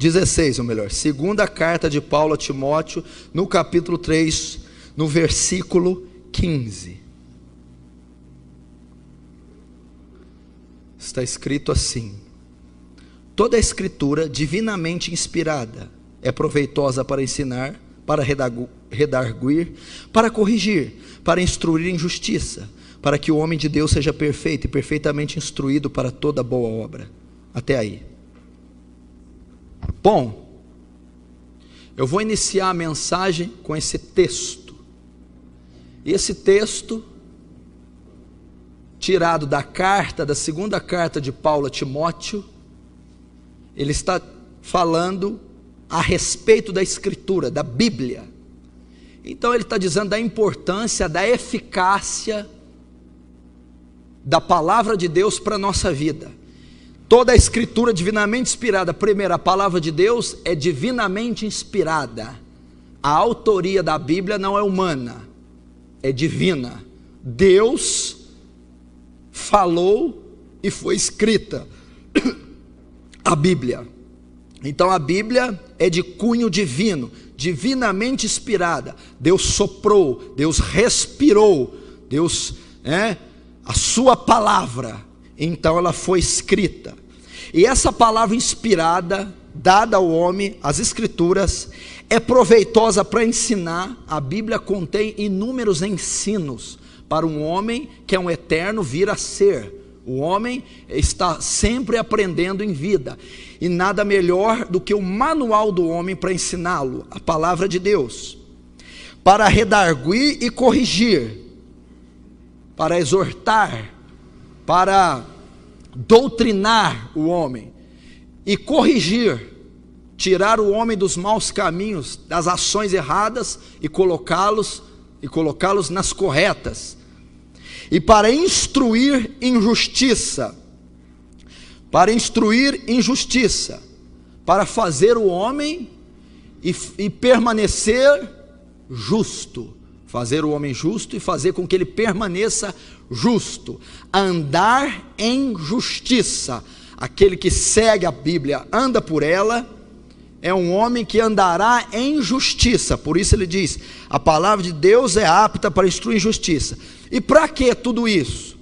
16, ou melhor, segunda carta de Paulo a Timóteo, no capítulo 3, no versículo 15. Está escrito assim: toda a escritura divinamente inspirada é proveitosa para ensinar, para redarguir, para corrigir, para instruir em justiça, para que o homem de Deus seja perfeito e perfeitamente instruído para toda boa obra. Até aí. Bom, eu vou iniciar a mensagem com esse texto. E esse texto, tirado da segunda carta de Paulo a Timóteo, ele está falando a respeito da Escritura, da Bíblia. Então ele está dizendo da importância, da eficácia da palavra de Deus para a nossa vida. Toda a Escritura divinamente inspirada. Primeiro, a palavra de Deus é divinamente inspirada. A autoria da Bíblia não é humana, é divina. Deus falou e foi escrita a Bíblia. Então a Bíblia é de cunho divino, divinamente inspirada. Deus soprou, Deus respirou, Deus, a sua palavra, então ela foi escrita. E essa palavra inspirada, dada ao homem, as Escrituras, é proveitosa para ensinar. A Bíblia contém inúmeros ensinos para um homem que é um eterno vir a ser. O homem está sempre aprendendo em vida, e nada melhor do que o manual do homem para ensiná-lo, a palavra de Deus, para redarguir e corrigir, para exortar, para doutrinar o homem e corrigir, tirar o homem dos maus caminhos, das ações erradas e colocá-los nas corretas, e para instruir em justiça, para fazer o homem e permanecer justo, fazer o homem justo e fazer com que ele permaneça justo, andar em justiça. Aquele que segue a Bíblia, anda por ela, é um homem que andará em justiça. Por isso ele diz, a palavra de Deus é apta para instruir em justiça. E para que tudo isso?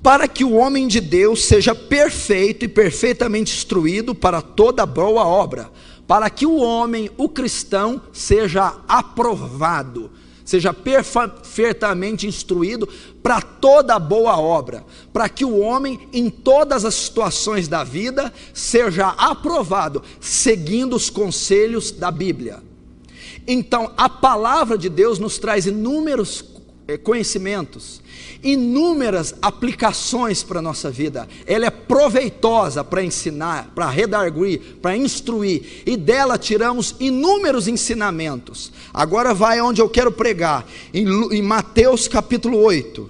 Para que o homem de Deus seja perfeito e perfeitamente instruído para toda boa obra, para que o homem, o cristão, seja aprovado, seja perfeitamente instruído para toda boa obra, para que o homem, em todas as situações da vida, seja aprovado, seguindo os conselhos da Bíblia. Então, a palavra de Deus nos traz inúmeros conhecimentos, inúmeras aplicações para a nossa vida. Ela é proveitosa para ensinar, para redarguir, para instruir, e dela tiramos inúmeros ensinamentos. Agora vai onde eu quero pregar, em Mateus capítulo 8.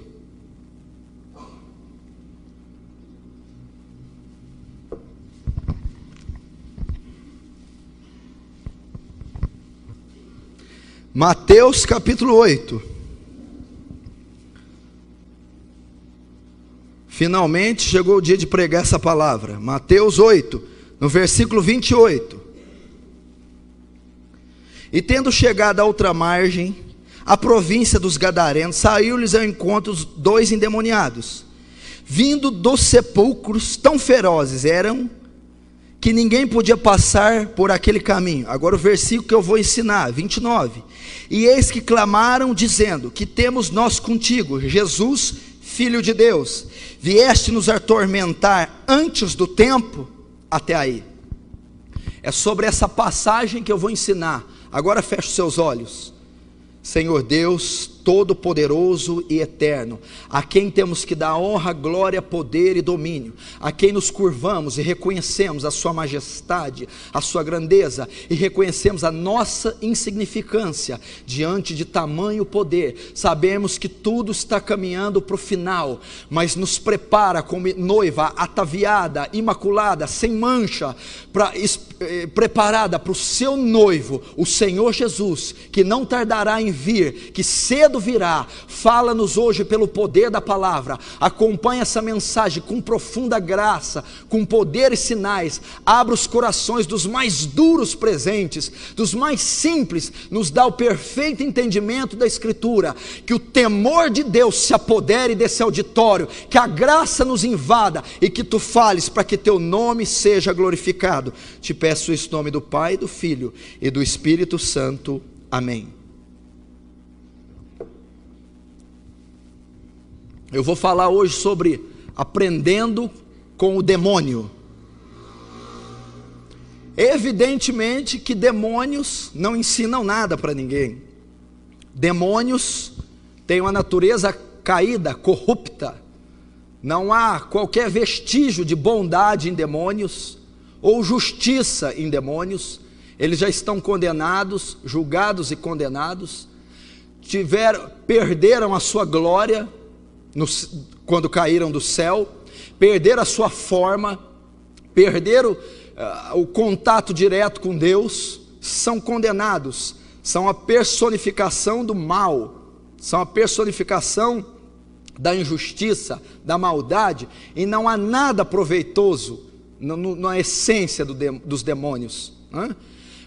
Mateus capítulo 8. Finalmente chegou o dia de pregar essa palavra. Mateus 8, no versículo 28. E tendo chegado à outra margem, a província dos Gadarenos, saiu-lhes ao encontro os 2 endemoniados, vindo dos sepulcros, tão ferozes eram, que ninguém podia passar por aquele caminho. Agora o versículo que eu vou ensinar, 29. E eis que clamaram, dizendo, que temos nós contigo, Jesus, Filho de Deus, vieste nos atormentar antes do tempo? Até aí. É sobre essa passagem que eu vou ensinar. Agora feche os seus olhos. Senhor Deus Todo-Poderoso e Eterno, a quem temos que dar honra, glória, poder e domínio, a quem nos curvamos e reconhecemos a sua majestade, a sua grandeza, e reconhecemos a nossa insignificância diante de tamanho poder. Sabemos que tudo está caminhando para o final, mas nos prepara como noiva ataviada, imaculada, sem mancha, preparada para o seu noivo, o Senhor Jesus, que não tardará em vir, que cedo medo virá. Fala-nos hoje pelo poder da palavra. Acompanha essa mensagem com profunda graça, com poder e sinais. Abra os corações dos mais duros presentes, dos mais simples. Nos dá o perfeito entendimento da Escritura. Que o temor de Deus se apodere desse auditório, que a graça nos invada e que tu fales para que teu nome seja glorificado. Te peço isso em nome do Pai, do Filho e do Espírito Santo. Amém. Eu vou falar hoje sobre aprendendo com o demônio. Evidentemente que demônios não ensinam nada para ninguém. Demônios têm uma natureza caída, corrupta. Não há qualquer vestígio de bondade em demônios ou justiça em demônios. Eles já estão condenados, julgados e condenados. Perderam a sua glória quando caíram do céu, perderam a sua forma, perderam o contato direto com Deus, são condenados, são a personificação do mal, são a personificação da injustiça, da maldade, e não há nada proveitoso na essência dos demônios, né?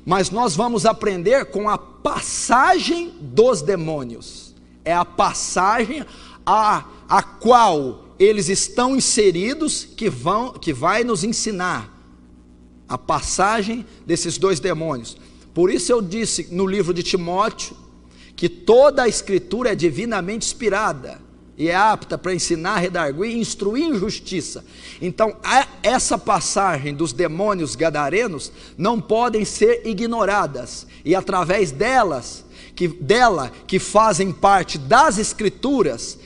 Mas nós vamos aprender com a passagem dos demônios. É a passagem a qual eles estão inseridos que vai nos ensinar a passagem desses dois demônios. Por isso eu disse no livro de Timóteo que toda a Escritura é divinamente inspirada e é apta para ensinar, redarguir e instruir em justiça. Então essa passagem dos demônios gadarenos não podem ser ignoradas, e através dela que fazem parte das Escrituras,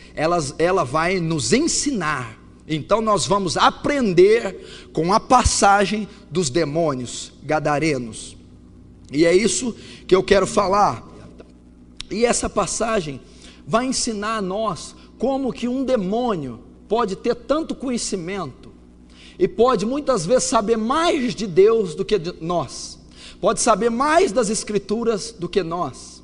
ela vai nos ensinar. Então nós vamos aprender com a passagem dos demônios gadarenos, e é isso que eu quero falar. E essa passagem vai ensinar a nós como que um demônio pode ter tanto conhecimento e pode muitas vezes saber mais de Deus do que nós, pode saber mais das Escrituras do que nós.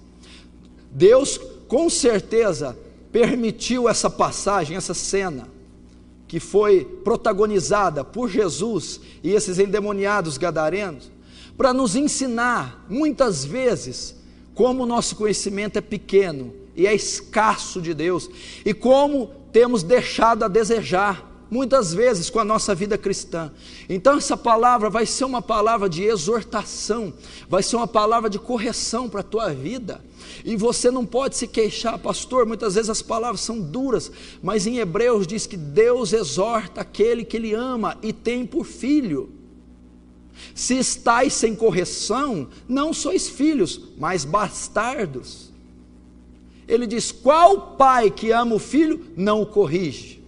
Deus com certeza permitiu essa passagem, essa cena que foi protagonizada por Jesus e esses endemoniados gadarenos, para nos ensinar muitas vezes como o nosso conhecimento é pequeno e é escasso de Deus, e como temos deixado a desejar muitas vezes com a nossa vida cristã. Então essa palavra vai ser uma palavra de exortação, vai ser uma palavra de correção para a tua vida, e você não pode se queixar, pastor, muitas vezes as palavras são duras, mas em Hebreus diz que Deus exorta aquele que Ele ama e tem por filho. Se estáis sem correção, não sois filhos, mas bastardos. Ele diz, qual pai que ama o filho não o corrige?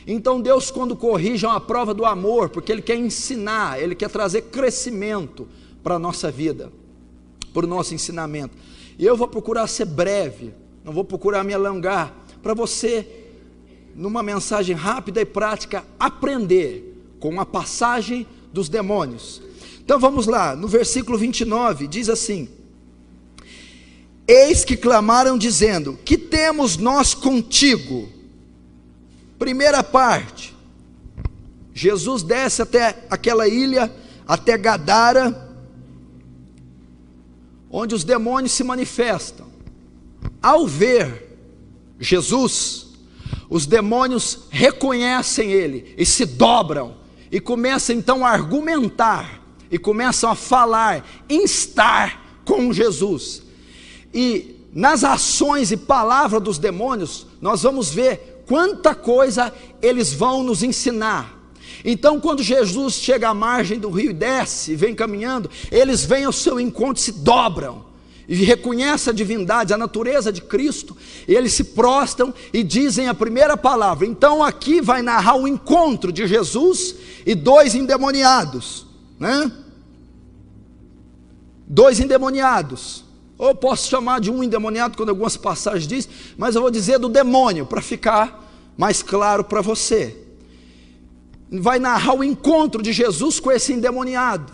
Então Deus, quando corrige, é uma prova do amor, porque Ele quer ensinar, Ele quer trazer crescimento para a nossa vida, para o nosso ensinamento. E eu vou procurar ser breve, não vou procurar me alongar, para você, numa mensagem rápida e prática, aprender com a passagem dos demônios. Então vamos lá, no versículo 29, diz assim: eis que clamaram dizendo, que temos nós contigo? Primeira parte, Jesus desce até aquela ilha, até Gadara, onde os demônios se manifestam. Ao ver Jesus, os demônios reconhecem Ele e se dobram, e começam então a argumentar, e começam a falar, instar com Jesus. E nas ações e palavras dos demônios, nós vamos ver quanta coisa eles vão nos ensinar. Então quando Jesus chega à margem do rio e desce, vem caminhando, eles vêm ao seu encontro, se dobram, e reconhecem a divindade, a natureza de Cristo, e eles se prostram e dizem a primeira palavra. Então aqui vai narrar o encontro de Jesus e dois endemoniados, né? Dois endemoniados, ou posso chamar de um endemoniado, quando algumas passagens diz, mas eu vou dizer do demônio, para ficar mais claro para você. Vai narrar o encontro de Jesus com esse endemoniado,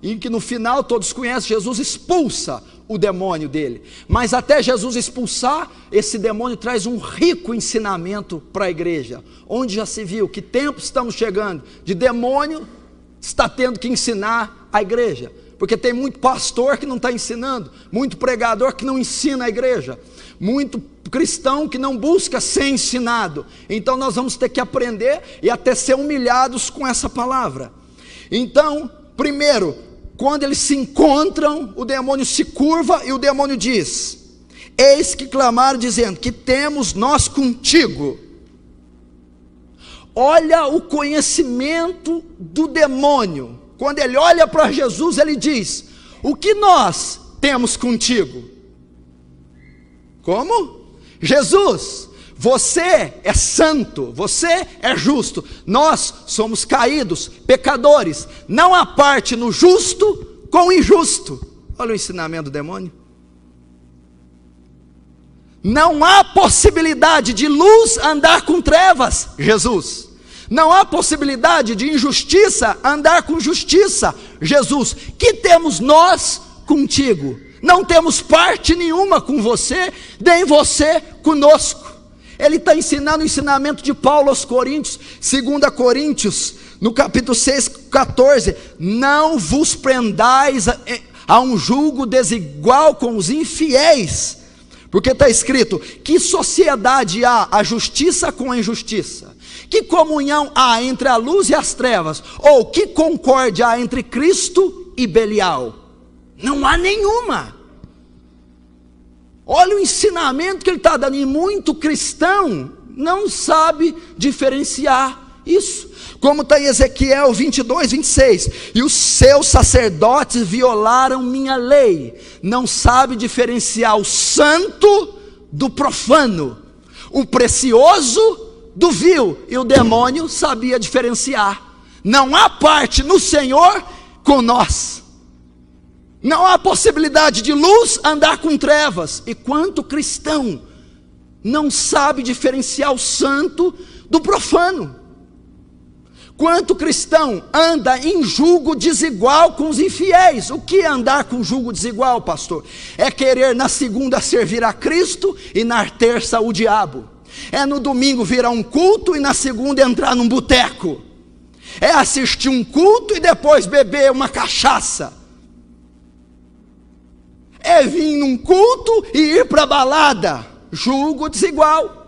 em que no final todos conhecem, Jesus expulsa o demônio dele. Mas até Jesus expulsar, esse demônio traz um rico ensinamento para a igreja, onde já se viu que tempos estamos chegando de demônio está tendo que ensinar a igreja, porque tem muito pastor que não está ensinando, muito pregador que não ensina a igreja, muito cristão que não busca ser ensinado. Então nós vamos ter que aprender e até ser humilhados com essa palavra. Então, primeiro, quando eles se encontram, o demônio se curva e o demônio diz: eis que clamaram dizendo, que temos nós contigo. Olha o conhecimento do demônio. Quando ele olha para Jesus, ele diz: o que nós temos contigo? Como? Jesus, você é santo, você é justo, nós somos caídos, pecadores, não há parte no justo com o injusto. Olha o ensinamento do demônio. Não há possibilidade de luz andar com trevas, Jesus. Não há possibilidade de injustiça andar com justiça, Jesus. Que temos nós contigo? Não temos parte nenhuma com você, nem você conosco. Ele está ensinando o ensinamento de Paulo aos Coríntios, 2 Coríntios, no capítulo 6, 14. Não vos prendais a um julgo desigual com os infiéis, porque está escrito: que sociedade há a justiça com a injustiça? Que comunhão há entre a luz e as trevas? Ou que concórdia há entre Cristo e Belial? Não há nenhuma. Olha o ensinamento que ele está dando, e muito cristão não sabe diferenciar isso. Como está em Ezequiel 22, 26, e os seus sacerdotes violaram minha lei, não sabe diferenciar o santo do profano, o precioso do vil, e o demônio sabia diferenciar. Não há parte no Senhor com nós. Não há possibilidade de luz andar com trevas. E quanto cristão não sabe diferenciar o santo do profano? Quanto cristão anda em julgo desigual com os infiéis? O que é andar com julgo desigual, pastor? É querer na segunda servir a Cristo e na terça o diabo. É no domingo vir a um culto e na segunda entrar num boteco. É assistir um culto e depois beber uma cachaça. É vir num culto e ir para a balada. Julgo desigual.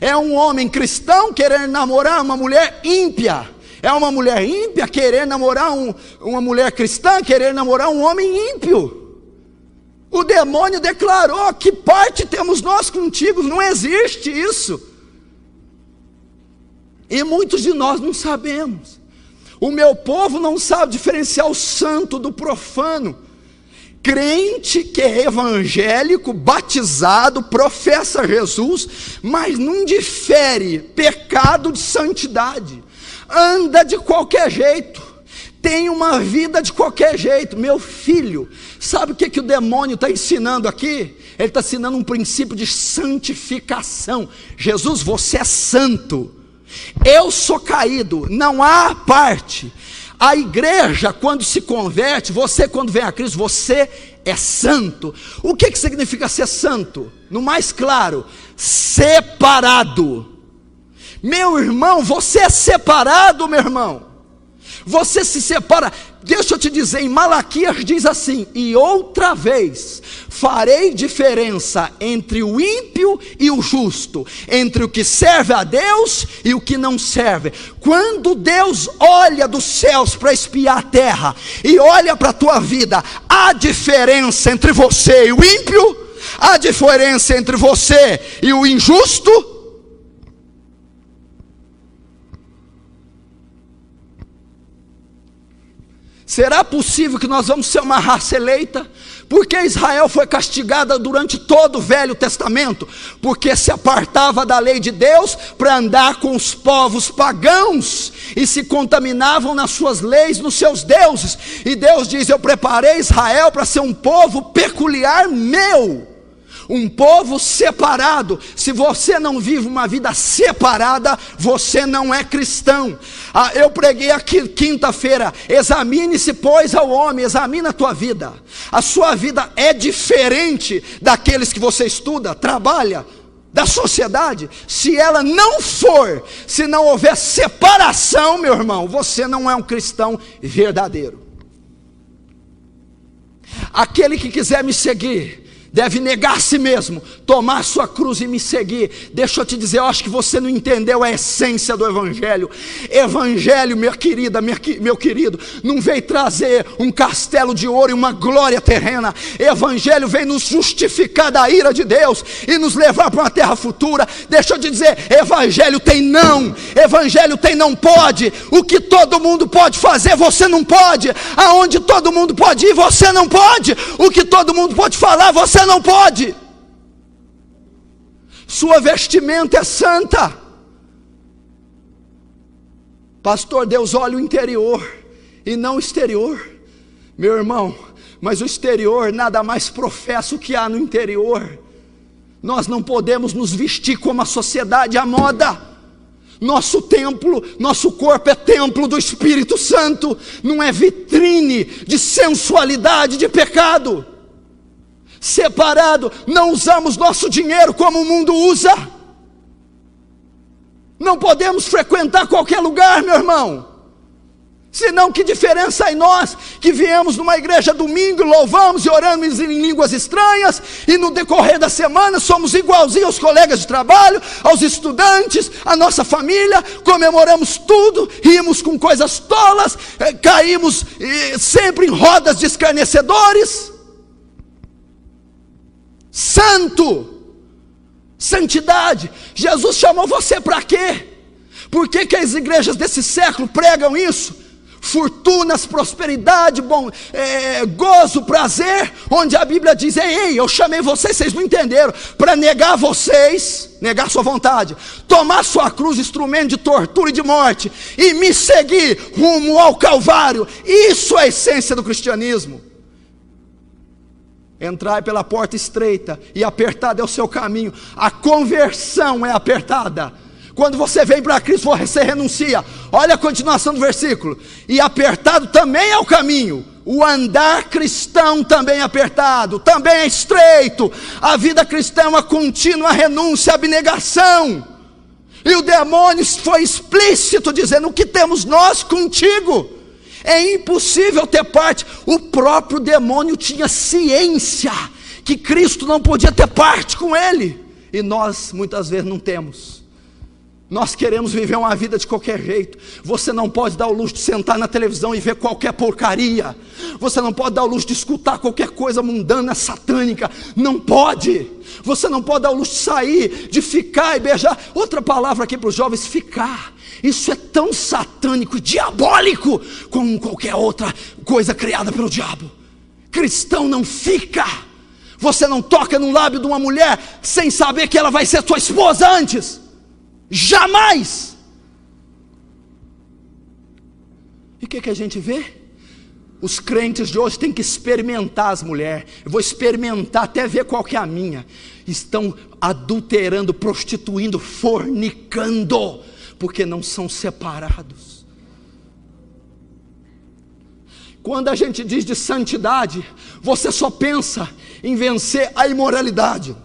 É um homem cristão querer namorar uma mulher ímpia. É uma mulher ímpia querer namorar uma mulher cristã, querer namorar um homem ímpio. O demônio declarou: que parte temos nós contigo? Não existe isso. E muitos de nós não sabemos. O meu povo não sabe diferenciar o santo do profano. Crente que é evangélico, batizado, professa Jesus, mas não difere pecado de santidade, anda de qualquer jeito, tem uma vida de qualquer jeito. Meu filho, sabe o que o demônio está ensinando aqui? Ele está ensinando um princípio de santificação. Jesus, você é santo, eu sou caído, não há parte. A igreja, quando se converte, você quando vem a Cristo, você é santo. O que significa ser santo? No mais claro, separado. Meu irmão, você é separado, meu irmão. Você se separa. Deixa eu te dizer, em Malaquias diz assim: e outra vez farei diferença entre o ímpio e o justo, entre o que serve a Deus e o que não serve. Quando Deus olha dos céus para espiar a terra e olha para a tua vida, há diferença entre você e o ímpio? Há diferença entre você e o injusto? Será possível que nós vamos ser uma raça eleita? Porque Israel foi castigada durante todo o Velho Testamento, porque se apartava da lei de Deus para andar com os povos pagãos, e se contaminavam nas suas leis, nos seus deuses. E Deus diz: eu preparei Israel para ser um povo peculiar meu. Um povo separado. Se você não vive uma vida separada, você não é cristão. Eu preguei aqui quinta-feira: examine-se, pois, ao homem, examina a tua vida. A sua vida é diferente daqueles que você estuda, trabalha, da sociedade. Se ela não for, se não houver separação, meu irmão, você não é um cristão verdadeiro. Aquele que quiser me seguir deve negar a si mesmo, tomar sua cruz e me seguir. Deixa eu te dizer, eu acho que você não entendeu a essência do Evangelho. Evangelho, minha querida, meu querido, não veio trazer um castelo de ouro e uma glória terrena. Evangelho vem nos justificar da ira de Deus e nos levar para uma terra futura. Deixa eu te dizer, Evangelho tem não. Evangelho tem não pode. O que todo mundo pode fazer, você não pode. Aonde todo mundo pode ir, você não pode. O que todo mundo pode falar, você não pode. Sua vestimenta é santa. Pastor, Deus olha o interior e não o exterior. Meu irmão, mas o exterior nada mais professa o que há no interior. Nós não podemos nos vestir como a sociedade, a moda. Nosso templo, nosso corpo é templo do Espírito Santo, não é vitrine de sensualidade, de pecado. Separado, não usamos nosso dinheiro como o mundo usa. Não podemos frequentar qualquer lugar, meu irmão. Senão, que diferença há em nós, que viemos numa igreja domingo, louvamos e oramos em línguas estranhas, e no decorrer da semana somos igualzinhos aos colegas de trabalho, aos estudantes, à nossa família, comemoramos tudo, rimos com coisas tolas, caímos sempre em rodas de escarnecedores. Santo, santidade. Jesus chamou você para quê? Por que as igrejas desse século pregam isso? Fortunas, prosperidade, gozo, prazer, onde a Bíblia diz: ei, eu chamei vocês, vocês não entenderam, para negar vocês, negar sua vontade, tomar sua cruz, instrumento de tortura e de morte, e me seguir rumo ao Calvário. Isso é a essência do cristianismo. Entrai pela porta estreita, e apertado é o seu caminho. A conversão é apertada. Quando você vem para Cristo, você renuncia. Olha a continuação do versículo: e apertado também é o caminho. O andar cristão também é apertado, também é estreito. A vida cristã é uma contínua renúncia, abnegação. E o demônio foi explícito, dizendo: o que temos nós contigo? É impossível ter parte. O próprio demônio tinha ciência que Cristo não podia ter parte com ele. E nós muitas vezes não temos. Nós queremos viver uma vida de qualquer jeito. Você não pode dar o luxo de sentar na televisão e ver qualquer porcaria. Você não pode dar o luxo de escutar qualquer coisa mundana, satânica. Não pode. Você não pode dar o luxo de sair, de ficar e beijar. Outra palavra aqui para os jovens: ficar. Isso é tão satânico e diabólico como qualquer outra coisa criada pelo diabo. Cristão não fica. Você não toca no lábio de uma mulher sem saber que ela vai ser sua esposa antes. Jamais. E o que a gente vê? Os crentes de hoje têm que experimentar as mulheres. Eu vou experimentar até ver qual que é a minha. Estão adulterando, prostituindo, fornicando, porque não são separados. Quando a gente diz de santidade, você só pensa em vencer a imoralidade.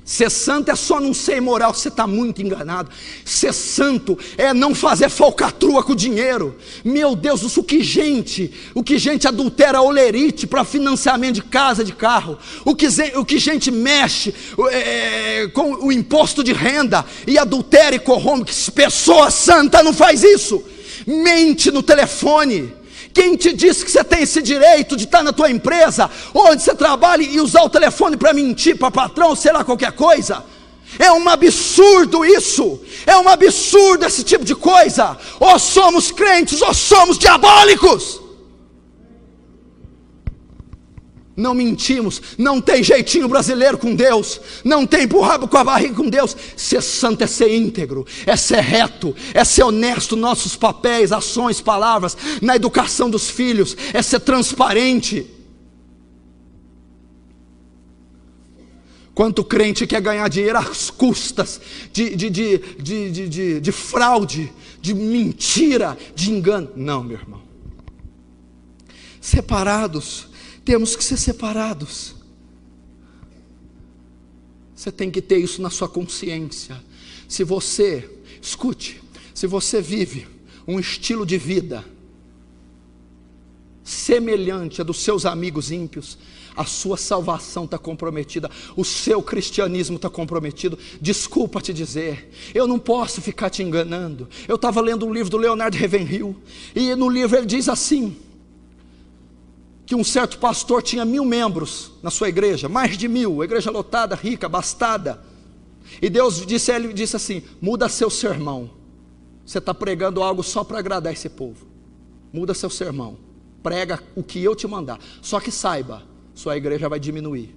Ser santo é só não ser imoral, você está muito enganado. Ser santo é não fazer falcatrua com o dinheiro. Meu Deus, o que gente adultera olerite para financiamento de casa, de carro. O que gente mexe com o imposto de renda e adultera e corrompe. Pessoa santa não faz isso. Mente no telefone. Quem te disse que você tem esse direito de estar na tua empresa, onde você trabalha, e usar o telefone para mentir para patrão, sei lá, qualquer coisa? É um absurdo isso. É um absurdo esse tipo de coisa. Ou somos crentes ou somos diabólicos. Não mentimos, não tem jeitinho brasileiro com Deus, não tem empurrado com a barriga com Deus. Ser santo é ser íntegro, é ser reto, é ser honesto nos nossos papéis, ações, palavras, na educação dos filhos, é ser transparente. Quanto crente quer ganhar dinheiro às custas de fraude, de mentira, de engano. Não, meu irmão. Separados, temos que ser separados. Você tem que ter isso na sua consciência. Se você, escute, se você vive um estilo de vida semelhante a dos seus amigos ímpios, a sua salvação está comprometida, o seu cristianismo está comprometido. Desculpa te dizer, eu não posso ficar te enganando. Eu estava lendo um livro do Leonard Ravenhill, e no livro ele diz assim, que um certo pastor tinha 1000 membros na sua igreja, mais de 1000, a igreja lotada, rica, abastada, e Deus disse a ele, disse assim: muda seu sermão, você está pregando algo só para agradar esse povo, muda seu sermão, prega o que eu te mandar, só que saiba, sua igreja vai diminuir.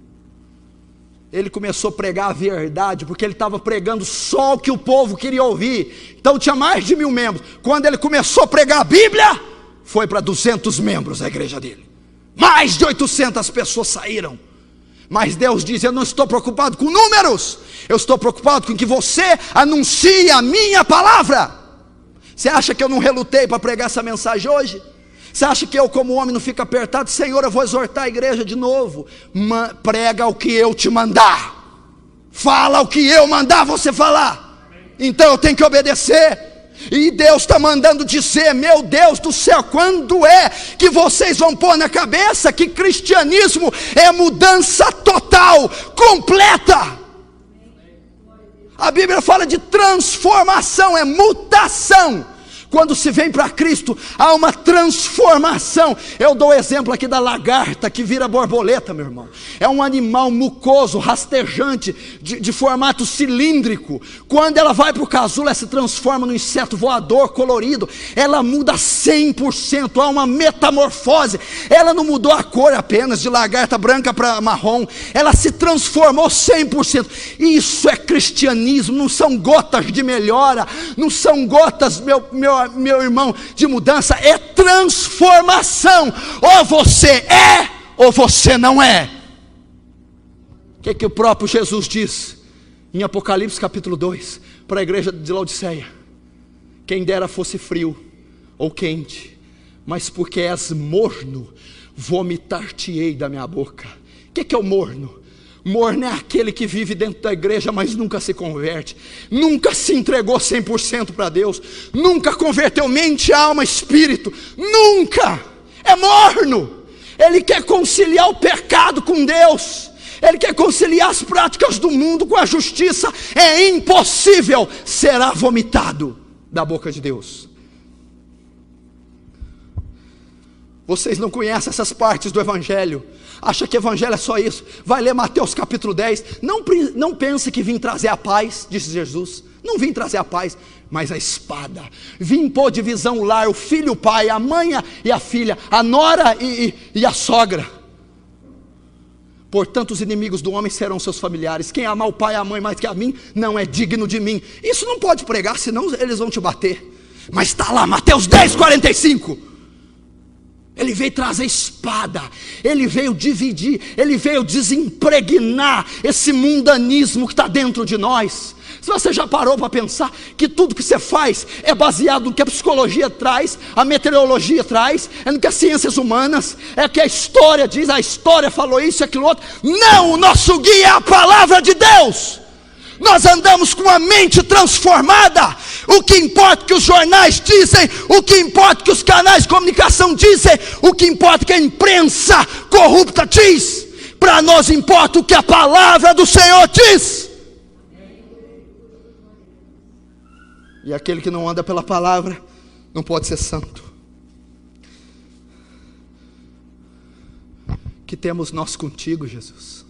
Ele começou a pregar a verdade, porque ele estava pregando só o que o povo queria ouvir, então tinha mais de 1000 membros. Quando ele começou a pregar a Bíblia, foi para 200 membros a igreja dele, mais de 800 pessoas saíram. Mas Deus diz: eu não estou preocupado com números, eu estou preocupado com que você anuncie a minha palavra. Você acha que eu não relutei para pregar essa mensagem hoje? Você acha que eu, como homem, não fico apertado? Senhor, eu vou exortar a igreja de novo. Prega o que eu te mandar, fala o que eu mandar você falar. Então eu tenho que obedecer. E Deus está mandando dizer: meu Deus do céu, quando é que vocês vão pôr na cabeça que cristianismo é mudança total, completa? A Bíblia fala de transformação, é mutação. Quando se vem para Cristo, há uma transformação. Eu dou o exemplo aqui da lagarta que vira borboleta, meu irmão. É um animal mucoso, rastejante, de formato cilíndrico. Quando ela vai para o casulo, ela se transforma num inseto voador colorido. Ela muda 100%, há uma metamorfose. Ela não mudou a cor apenas, de lagarta branca para marrom. Ela se transformou 100%. Isso é cristianismo, não são gotas de melhora, não são gotas, meu irmão, de mudança, é transformação. Ou você é, ou você não é. O que o próprio Jesus diz em Apocalipse capítulo 2 para a igreja de Laodiceia? Quem dera fosse frio ou quente, mas porque és morno, vomitar-te-ei da minha boca. O que é o morno? Morno é aquele que vive dentro da igreja, mas nunca se converte, nunca se entregou 100% para Deus, nunca converteu mente, alma, espírito, nunca. É morno. Ele quer conciliar o pecado com Deus, ele quer conciliar as práticas do mundo com a justiça. É impossível, será vomitado da boca de Deus. Vocês não conhecem essas partes do Evangelho, acha que Evangelho é só isso. Vai ler Mateus capítulo 10, não pense que vim trazer a paz, disse Jesus. Não vim trazer a paz, mas a espada. Vim pôr divisão no lar, o filho, o pai, a mãe e a filha, a nora e a sogra. Portanto, os inimigos do homem serão seus familiares. Quem amar o pai e a mãe mais que a mim, não é digno de mim. Isso não pode pregar, senão eles vão te bater. Mas está lá, Mateus 10, 45. Ele veio trazer espada, ele veio dividir, ele veio desimpregnar esse mundanismo que está dentro de nós. Se você já parou para pensar que tudo que você faz é baseado no que a psicologia traz, a meteorologia traz, é no que as ciências humanas, é o que a história diz, a história falou isso e aquilo outro. Não, o nosso guia é a palavra de Deus. Nós andamos com a mente transformada. O que importa que os jornais dizem, o que importa que os canais de comunicação dizem, o que importa que a imprensa corrupta diz. Para nós importa o que a palavra do Senhor diz. E aquele que não anda pela palavra não pode ser santo. Que temos nós contigo, Jesus?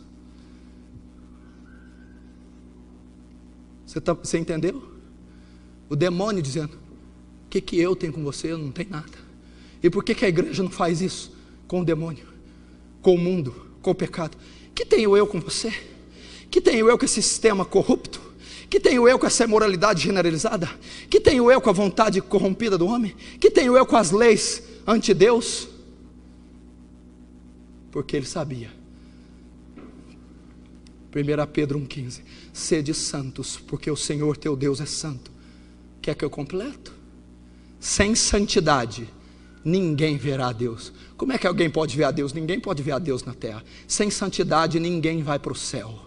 Você entendeu? O demônio dizendo: o que eu tenho com você? Eu não tenho nada. E por que a igreja não faz isso com o demônio, com o mundo, com o pecado? Que tenho eu com você? Que tenho eu com esse sistema corrupto? Que tenho eu com essa imoralidade generalizada? Que tenho eu com a vontade corrompida do homem? Que tenho eu com as leis anti-Deus? Porque ele sabia 1 Pedro 1,15. Sede santos, porque o Senhor teu Deus é santo. Quer que eu completo? Sem santidade ninguém verá a Deus. Como é que alguém pode ver a Deus? Ninguém pode ver a Deus na terra. Sem santidade ninguém vai para o céu.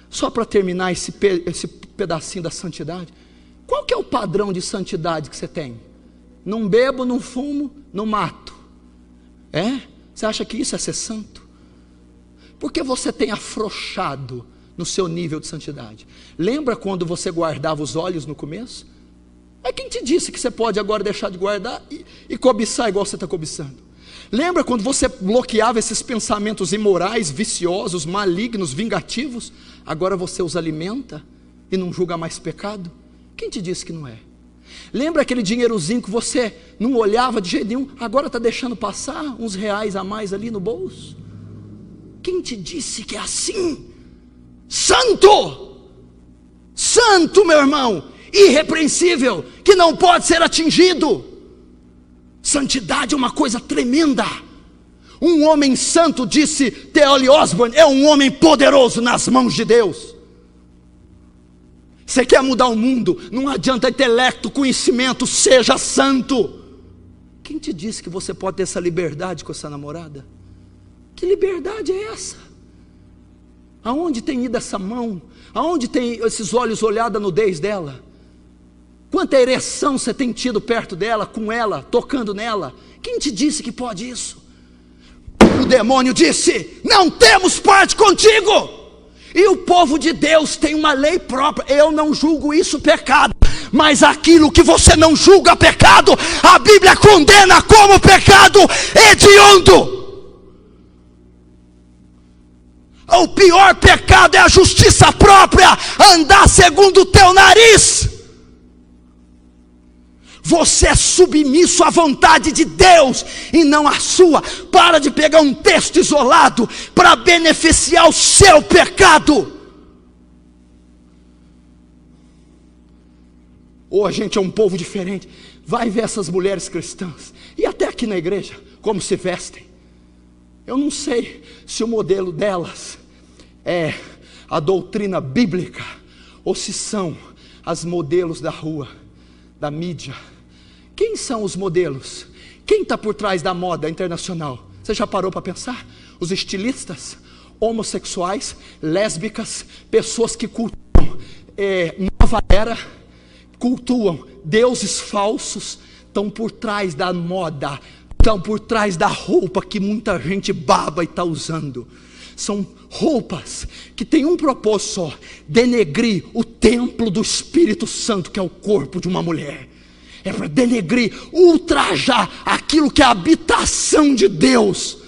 Só para terminar esse pedacinho da santidade, qual que é o padrão de santidade que você tem? Não bebo, não fumo, não mato. Você acha que isso é ser santo? Porque você tem afrouxado no seu nível de santidade. Lembra quando você guardava os olhos no começo? Quem te disse que você pode agora deixar de guardar e cobiçar igual você está cobiçando? Lembra quando você bloqueava esses pensamentos imorais, viciosos, malignos, vingativos? Agora você os alimenta e não julga mais pecado? Quem te disse que não é? Lembra aquele dinheirozinho que você não olhava de jeito nenhum, agora está deixando passar uns reais a mais ali no bolso? Quem te disse que é assim? Santo! Santo, meu irmão, irrepreensível, que não pode ser atingido. Santidade é uma coisa tremenda. Um homem santo, disse T.L. Osborne, é um homem poderoso nas mãos de Deus. Você quer mudar o mundo? Não adianta intelecto, conhecimento, seja santo. Quem te disse que você pode ter essa liberdade com essa namorada? Que liberdade é essa? Aonde tem ido essa mão? Aonde tem esses olhos olhado a nudez dela? Quanta ereção você tem tido perto dela, com ela, tocando nela? Quem te disse que pode isso? O demônio disse: não temos parte contigo. E o povo de Deus tem uma lei própria. Eu não julgo isso pecado, mas aquilo que você não julga pecado, a Bíblia condena como pecado hediondo. O pior pecado é a justiça própria, andar segundo o teu nariz. Você é submisso à vontade de Deus e não à sua. Para de pegar um texto isolado para beneficiar o seu pecado. Ou a gente é um povo diferente. Vai ver essas mulheres cristãs, e até aqui na igreja, como se vestem. Eu não sei se o modelo delas é a doutrina bíblica, ou se são as modelos da rua, da mídia. Quem são os modelos? Quem está por trás da moda internacional? Você já parou para pensar? Os estilistas, homossexuais, lésbicas, pessoas que cultuam nova era, cultuam deuses falsos, estão por trás da moda, estão por trás da roupa que muita gente baba e está usando. São roupas que têm um propósito só: denegrir o templo do Espírito Santo, que é o corpo de uma mulher. É para denegrir, ultrajar aquilo que é a habitação de Deus.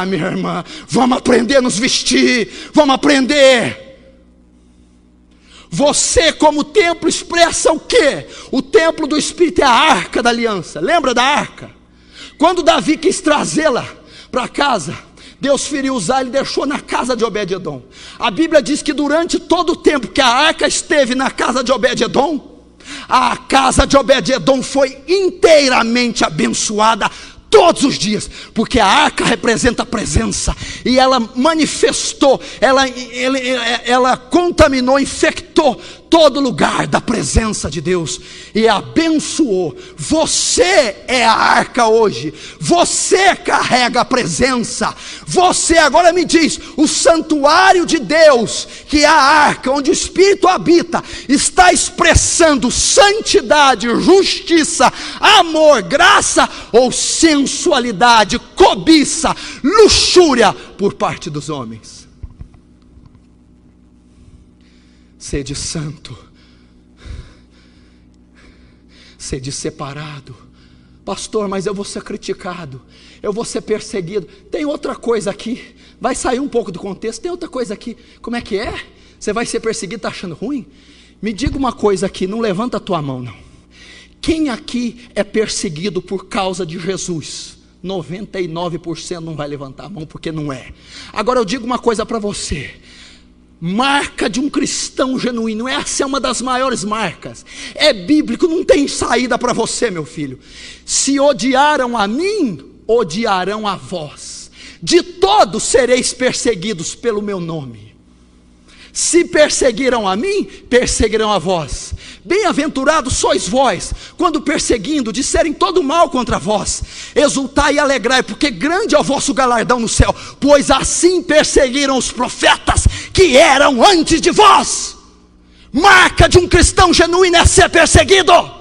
Minha irmã, vamos aprender a nos vestir, vamos aprender. Você como templo expressa o quê? O templo do Espírito é a arca da aliança. Lembra da arca? Quando Davi quis trazê-la para casa, Deus feriu Uzá, ele deixou na casa de Obed-edom. A Bíblia diz que durante todo o tempo que a arca esteve na casa de Obed-edom, a casa de Obed-edom foi inteiramente abençoada todos os dias, porque a arca representa a presença, e ela manifestou, ela contaminou, infectou todo lugar da presença de Deus, e abençoou. Você é a arca hoje, você carrega a presença, você agora me diz, o santuário de Deus, que é a arca, onde o Espírito habita, está expressando santidade, justiça, amor, graça, ou sensualidade, cobiça, luxúria por parte dos homens? Sede santo, sede separado. Pastor, mas eu vou ser criticado, eu vou ser perseguido. Tem outra coisa aqui, vai sair um pouco do contexto. Tem outra coisa aqui. Como é que é? Você vai ser perseguido, está achando ruim? Me diga uma coisa aqui, não levanta a tua mão não. Quem aqui é perseguido por causa de Jesus? 99% não vai levantar a mão, porque não é. Agora eu digo uma coisa para você: marca de um cristão genuíno, essa é uma das maiores marcas, é bíblico, não tem saída para você, meu filho. Se odiaram a mim, odiarão a vós, de todos sereis perseguidos pelo meu nome. Se perseguiram a mim, perseguirão a vós. Bem-aventurados sois vós, quando perseguindo, disserem todo mal contra vós. Exultai e alegrai, porque grande é o vosso galardão no céu, pois assim perseguiram os profetas que eram antes de vós. Marca de um cristão genuíno é ser perseguido.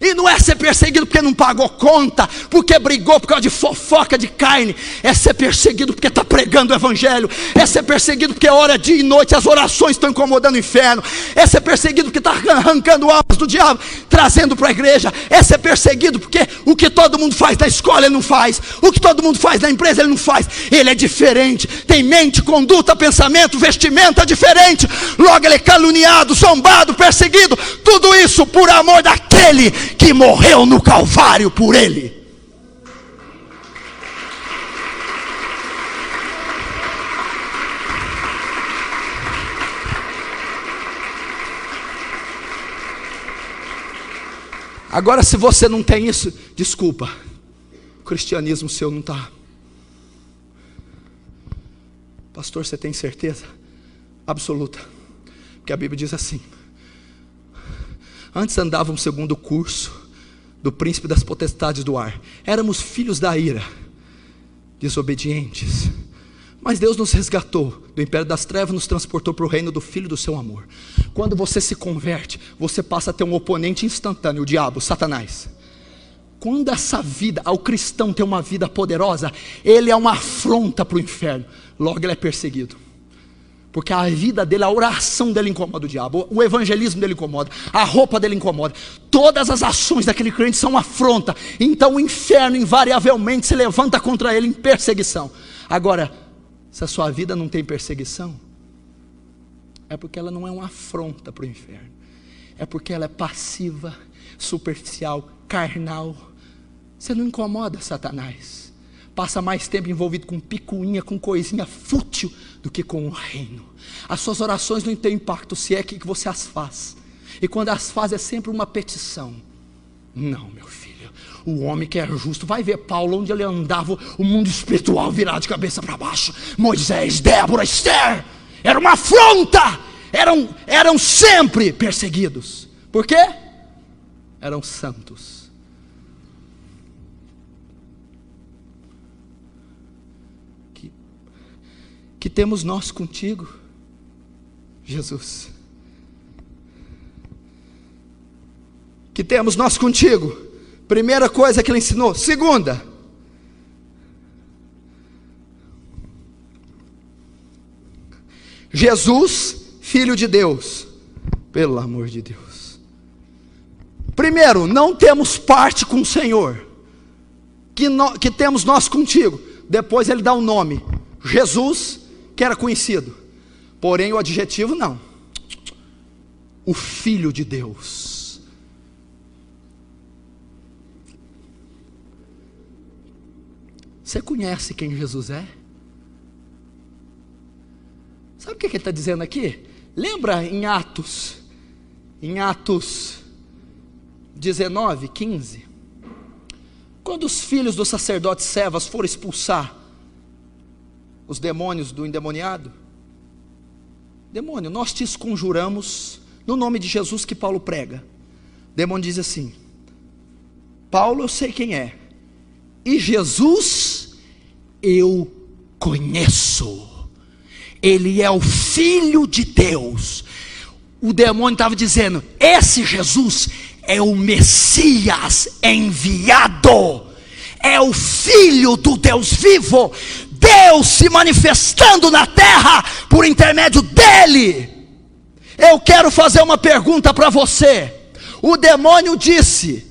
E não é ser perseguido porque não pagou conta, porque brigou por causa de fofoca de carne. É ser perseguido porque está pregando o evangelho. É ser perseguido porque hora, dia e noite as orações estão incomodando o inferno. É ser perseguido porque está arrancando almas do diabo, trazendo para a igreja. É ser perseguido porque o que todo mundo faz na escola ele não faz, o que todo mundo faz na empresa ele não faz. Ele é diferente, tem mente, conduta, pensamento, vestimenta diferente. Logo ele é caluniado, zombado, perseguido. Tudo isso por amor daquele que morreu no Calvário por ele. Agora, se você não tem isso, desculpa, o cristianismo seu não está. Pastor, você tem certeza absoluta? Porque a Bíblia diz assim: antes andávamos segundo o curso do príncipe das potestades do ar, éramos filhos da ira, desobedientes, mas Deus nos resgatou do império das trevas, nos transportou para o reino do Filho do seu amor. Quando você se converte, você passa a ter um oponente instantâneo, o diabo, Satanás. Quando essa vida, ao cristão ter uma vida poderosa, ele é uma afronta para o inferno, logo ele é perseguido. Porque a vida dele, a oração dele incomoda o diabo, o evangelismo dele incomoda, a roupa dele incomoda, todas as ações daquele crente são afronta. Então o inferno invariavelmente se levanta contra ele em perseguição. Agora, se a sua vida não tem perseguição, é porque ela não é uma afronta para o inferno, é porque ela é passiva, superficial, carnal. Você não incomoda Satanás, passa mais tempo envolvido com picuinha, com coisinha fútil, do que com o reino. As suas orações não têm impacto se é que você as faz, e quando as faz é sempre uma petição. Não, meu filho, o homem que é justo, vai ver Paulo, onde ele andava, o mundo espiritual virado de cabeça para baixo. Moisés, Débora, Esther, era uma afronta, eram sempre perseguidos. Por quê? Eram santos. Que temos nós contigo, Jesus? Que temos nós contigo? Primeira coisa que ele ensinou. Segunda, Jesus, Filho de Deus. Pelo amor de Deus. Primeiro, não temos parte com o Senhor, que temos nós contigo. Depois ele dá o nome, Jesus, que era conhecido, porém o adjetivo não, o Filho de Deus. Você conhece quem Jesus é? Sabe o que ele está dizendo aqui? Lembra em Atos 19, 15, quando os filhos do sacerdote Cefas foram expulsar os demônios do endemoniado? Demônio, nós te conjuramos no nome de Jesus que Paulo prega. O demônio diz assim: Paulo eu sei quem é, e Jesus eu conheço, ele é o Filho de Deus. O demônio estava dizendo: esse Jesus é o Messias enviado, é o Filho do Deus vivo, Deus se manifestando na terra por intermédio dele. Eu quero fazer uma pergunta para você. O demônio disse: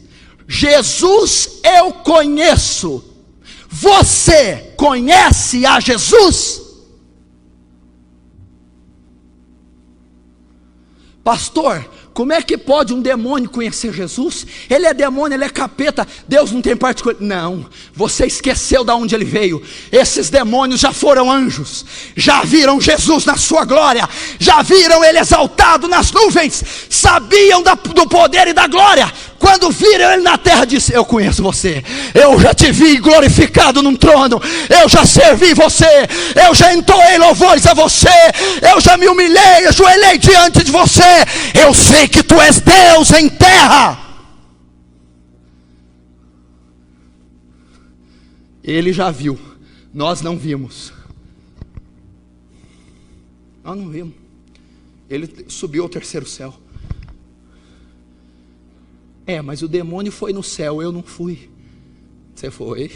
Jesus eu conheço. Você conhece a Jesus? Pastor, como é que pode um demônio conhecer Jesus? Ele é demônio, ele é capeta, Deus não tem parte com ele. Não, você esqueceu de onde ele veio. Esses demônios já foram anjos, já viram Jesus na sua glória, já viram ele exaltado nas nuvens, sabiam do poder e da glória. Quando viram ele na terra, disse: eu conheço você, eu já te vi glorificado num trono, eu já servi você, eu já entoei louvores a você, eu já me humilhei, ajoelhei diante de você, eu sei que tu és Deus em terra. Ele já viu, nós não vimos. Nós não vimos. Ele subiu ao terceiro céu. Mas o demônio foi no céu, eu não fui. Você foi?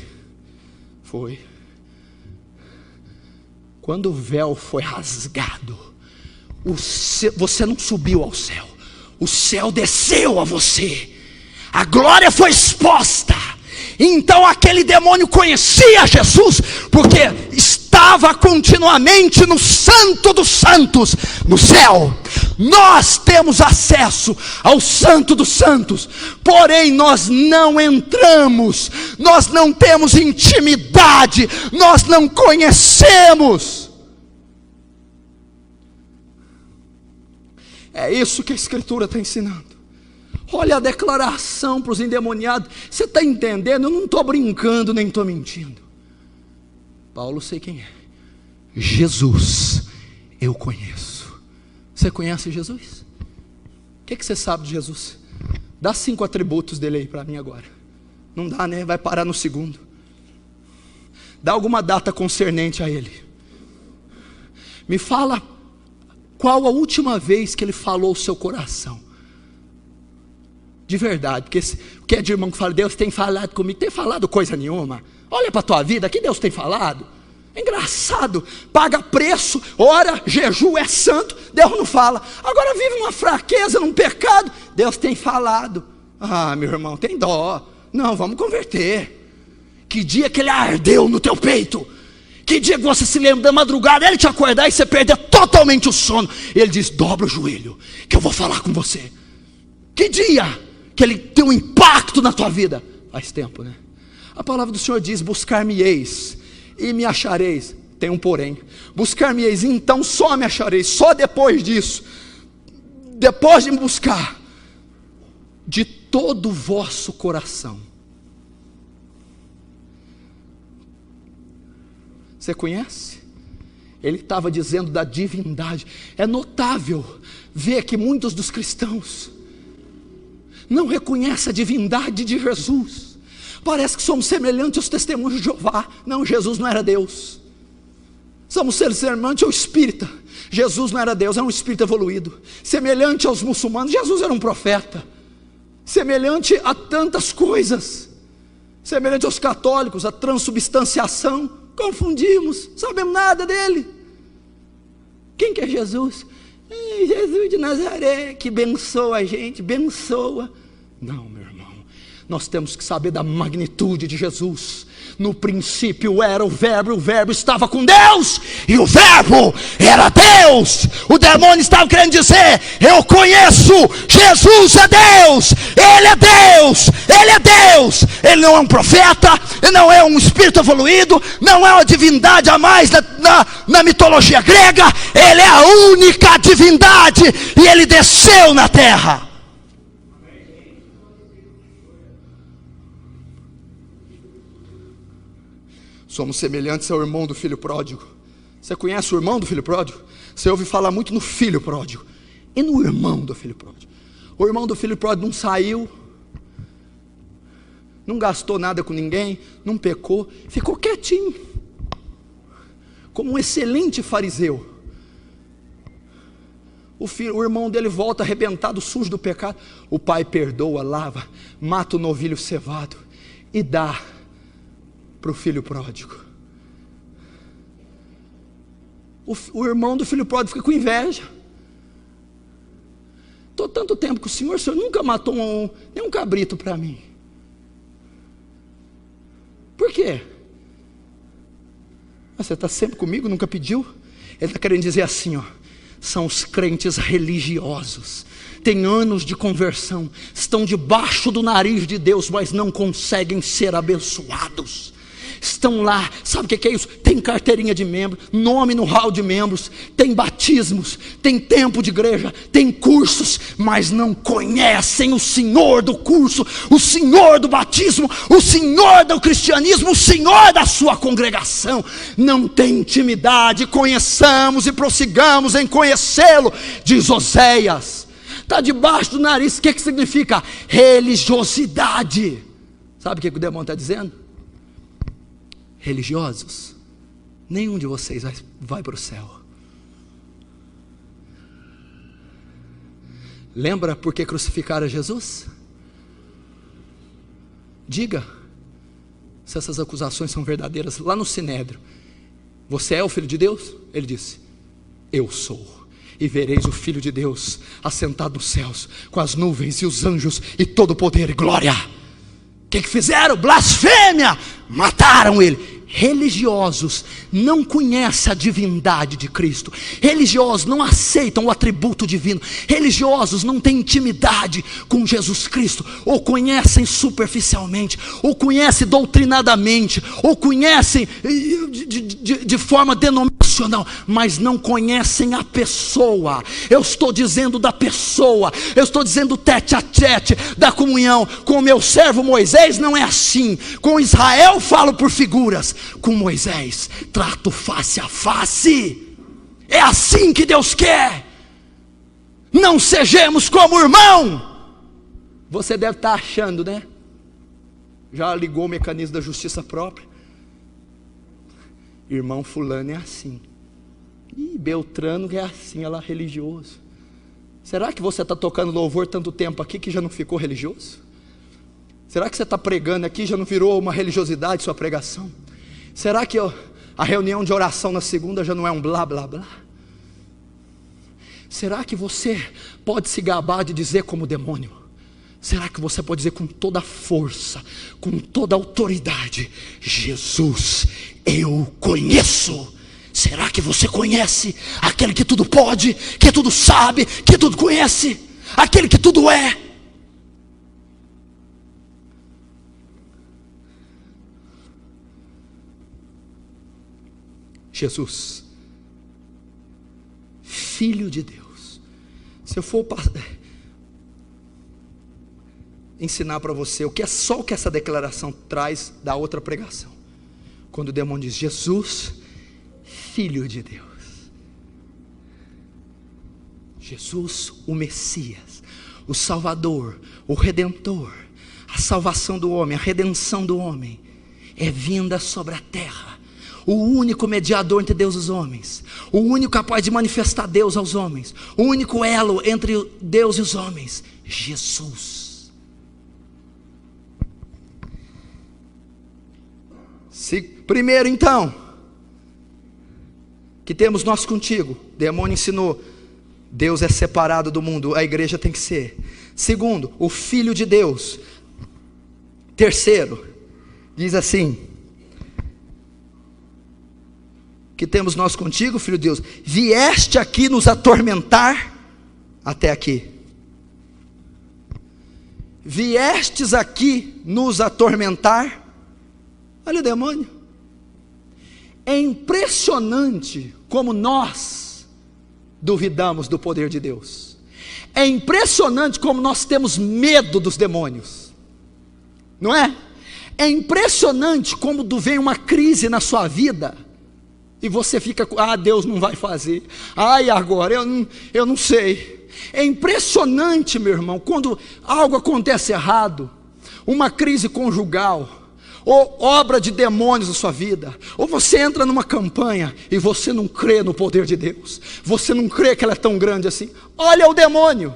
Foi. Quando o véu foi rasgado, você não subiu ao céu, o céu desceu a você, a glória foi exposta. Então aquele demônio conhecia Jesus, porque estava continuamente no Santo dos Santos, no céu. Nós temos acesso ao Santo dos Santos, porém nós não entramos, nós não temos intimidade, nós não conhecemos. É isso que a Escritura está ensinando. Olha a declaração para os endemoniados. Você está entendendo? Eu não estou brincando, nem estou mentindo. Paulo, sei quem é. Jesus, eu conheço. Você conhece Jesus? O que você sabe de Jesus? Dá 5 atributos dele aí para mim agora. Não dá, né? Vai parar no segundo. Dá alguma data concernente a ele. Me fala qual a última vez que ele falou o seu coração. De verdade, porque é de irmão que fala: Deus tem falado comigo. Tem falado coisa nenhuma. Olha para a tua vida, que Deus tem falado. É engraçado, paga preço, ora, jejum, é santo, Deus não fala. Agora vive uma fraqueza, num pecado, Deus tem falado. Ah, meu irmão, tem dó. Não, vamos converter. Que dia que ele ardeu no teu peito, que dia que você se lembra da madrugada, ele te acordar e você perder totalmente o sono, ele diz: dobra o joelho, que eu vou falar com você. Que dia que ele tem um impacto na tua vida? Faz tempo, né? A palavra do Senhor diz: buscar-me-eis e me achareis. Tem um porém: buscar-me-eis, então só me achareis. Só depois disso, depois de me buscar de todo o vosso coração. Você conhece? Ele estava dizendo da divindade. É notável ver que muitos dos cristãos não reconhecem a divindade de Jesus. Parece que somos semelhantes aos testemunhos de Jeová. Não, Jesus não era Deus. Somos semelhantes ao espírita. Jesus não era Deus, era um espírito evoluído. Semelhante aos muçulmanos, Jesus era um profeta. Semelhante a tantas coisas. Semelhante aos católicos, a transubstanciação. Confundimos, não sabemos nada dele. Quem que é Jesus? Jesus de Nazaré, que abençoa a gente, abençoa. Não, meu irmão, nós temos que saber da magnitude de Jesus. No princípio era o verbo estava com Deus, e o verbo era Deus. O demônio estava querendo dizer: eu conheço, Jesus é Deus, Ele é Deus, Ele é Deus. Ele não é um profeta, ele não é um espírito evoluído, não é uma divindade a mais na mitologia grega. Ele é a única divindade, e Ele desceu na terra. Somos semelhantes ao irmão do filho pródigo. Você conhece o irmão do filho pródigo? Você ouve falar muito no filho pródigo e no irmão do filho pródigo. O irmão do filho pródigo não saiu, não gastou nada com ninguém, não pecou, ficou quietinho, como um excelente fariseu. O irmão dele volta arrebentado, sujo do pecado. O pai perdoa, lava, mata o novilho cevado e dá para o filho pródigo. O irmão do filho pródigo fica com inveja. Estou tanto tempo com o senhor nunca matou nem um cabrito para mim. Por quê? Você está sempre comigo, nunca pediu? Ele está querendo dizer assim, ó: são os crentes religiosos, têm anos de conversão, estão debaixo do nariz de Deus, mas não conseguem ser abençoados. estão lá. Sabe o que é isso? Tem carteirinha de membro, nome no hall de membros, tem batismos, tem tempo de igreja, tem cursos, mas não conhecem o Senhor do curso, o Senhor do batismo, o Senhor do cristianismo, o Senhor da sua congregação. Não tem intimidade. Conheçamos e prossigamos em conhecê-lo, diz Oséias. Está debaixo do nariz. O que significa? Religiosidade. Sabe o que o demônio está dizendo? Religiosos, nenhum de vocês vai para o céu. Lembra por que crucificaram Jesus? Diga se essas acusações são verdadeiras. Lá no Sinédrio, você é o Filho de Deus? Ele disse, eu sou. E vereis o Filho de Deus assentado nos céus, com as nuvens e os anjos e todo o poder e glória. O que fizeram? Blasfêmia! Mataram ele. Religiosos não conhecem a divindade de Cristo. Religiosos não aceitam o atributo divino. Religiosos não têm intimidade com Jesus Cristo. Ou conhecem superficialmente, ou conhecem doutrinadamente, ou conhecem de forma denominacional, mas não conhecem a pessoa. Eu estou dizendo da pessoa. Eu estou dizendo tete a tete da comunhão. Com o meu servo Moisés não é assim. Com Israel falo por figuras. Com Moisés trato face a face. É assim que Deus quer. Não sejamos como irmão. Você deve estar achando, né? Já ligou o mecanismo da justiça própria. Irmão fulano é assim. E Beltrano é assim, ela é religioso. Será que você está tocando louvor tanto tempo aqui que já não ficou religioso? Será que você está pregando aqui e já não virou uma religiosidade sua pregação? Será que a reunião de oração na segunda já não é um blá blá blá? Será que você pode se gabar de dizer como demônio? Será que você pode dizer com toda a força, com toda a autoridade, Jesus, eu conheço? Será que você conhece aquele que tudo pode, que tudo sabe, que tudo conhece, aquele que tudo é? Jesus, Filho de Deus. Se eu for ensinar para você o que essa declaração traz da outra pregação, quando o demônio diz Jesus, Filho de Deus, Jesus, o Messias, o Salvador, o Redentor, a salvação do homem, a redenção do homem, é vinda sobre a terra. O único mediador entre Deus e os homens, o único capaz de manifestar Deus aos homens, o único elo entre Deus e os homens, Jesus. Primeiro então, que temos nós contigo, o demônio ensinou, Deus é separado do mundo, a igreja tem que ser. Segundo, o Filho de Deus. Terceiro, diz assim, que temos nós contigo, Filho de Deus, vieste aqui nos atormentar, até aqui, viestes aqui nos atormentar. Olha o demônio, é impressionante como nós duvidamos do poder de Deus, é impressionante como nós temos medo dos demônios, não é? É impressionante como vem uma crise na sua vida, e você fica, Deus não vai fazer, e agora, eu não sei. É impressionante, meu irmão, quando algo acontece errado, uma crise conjugal, ou obra de demônios na sua vida, ou você entra numa campanha, e você não crê no poder de Deus, você não crê que ela é tão grande assim. Olha o demônio,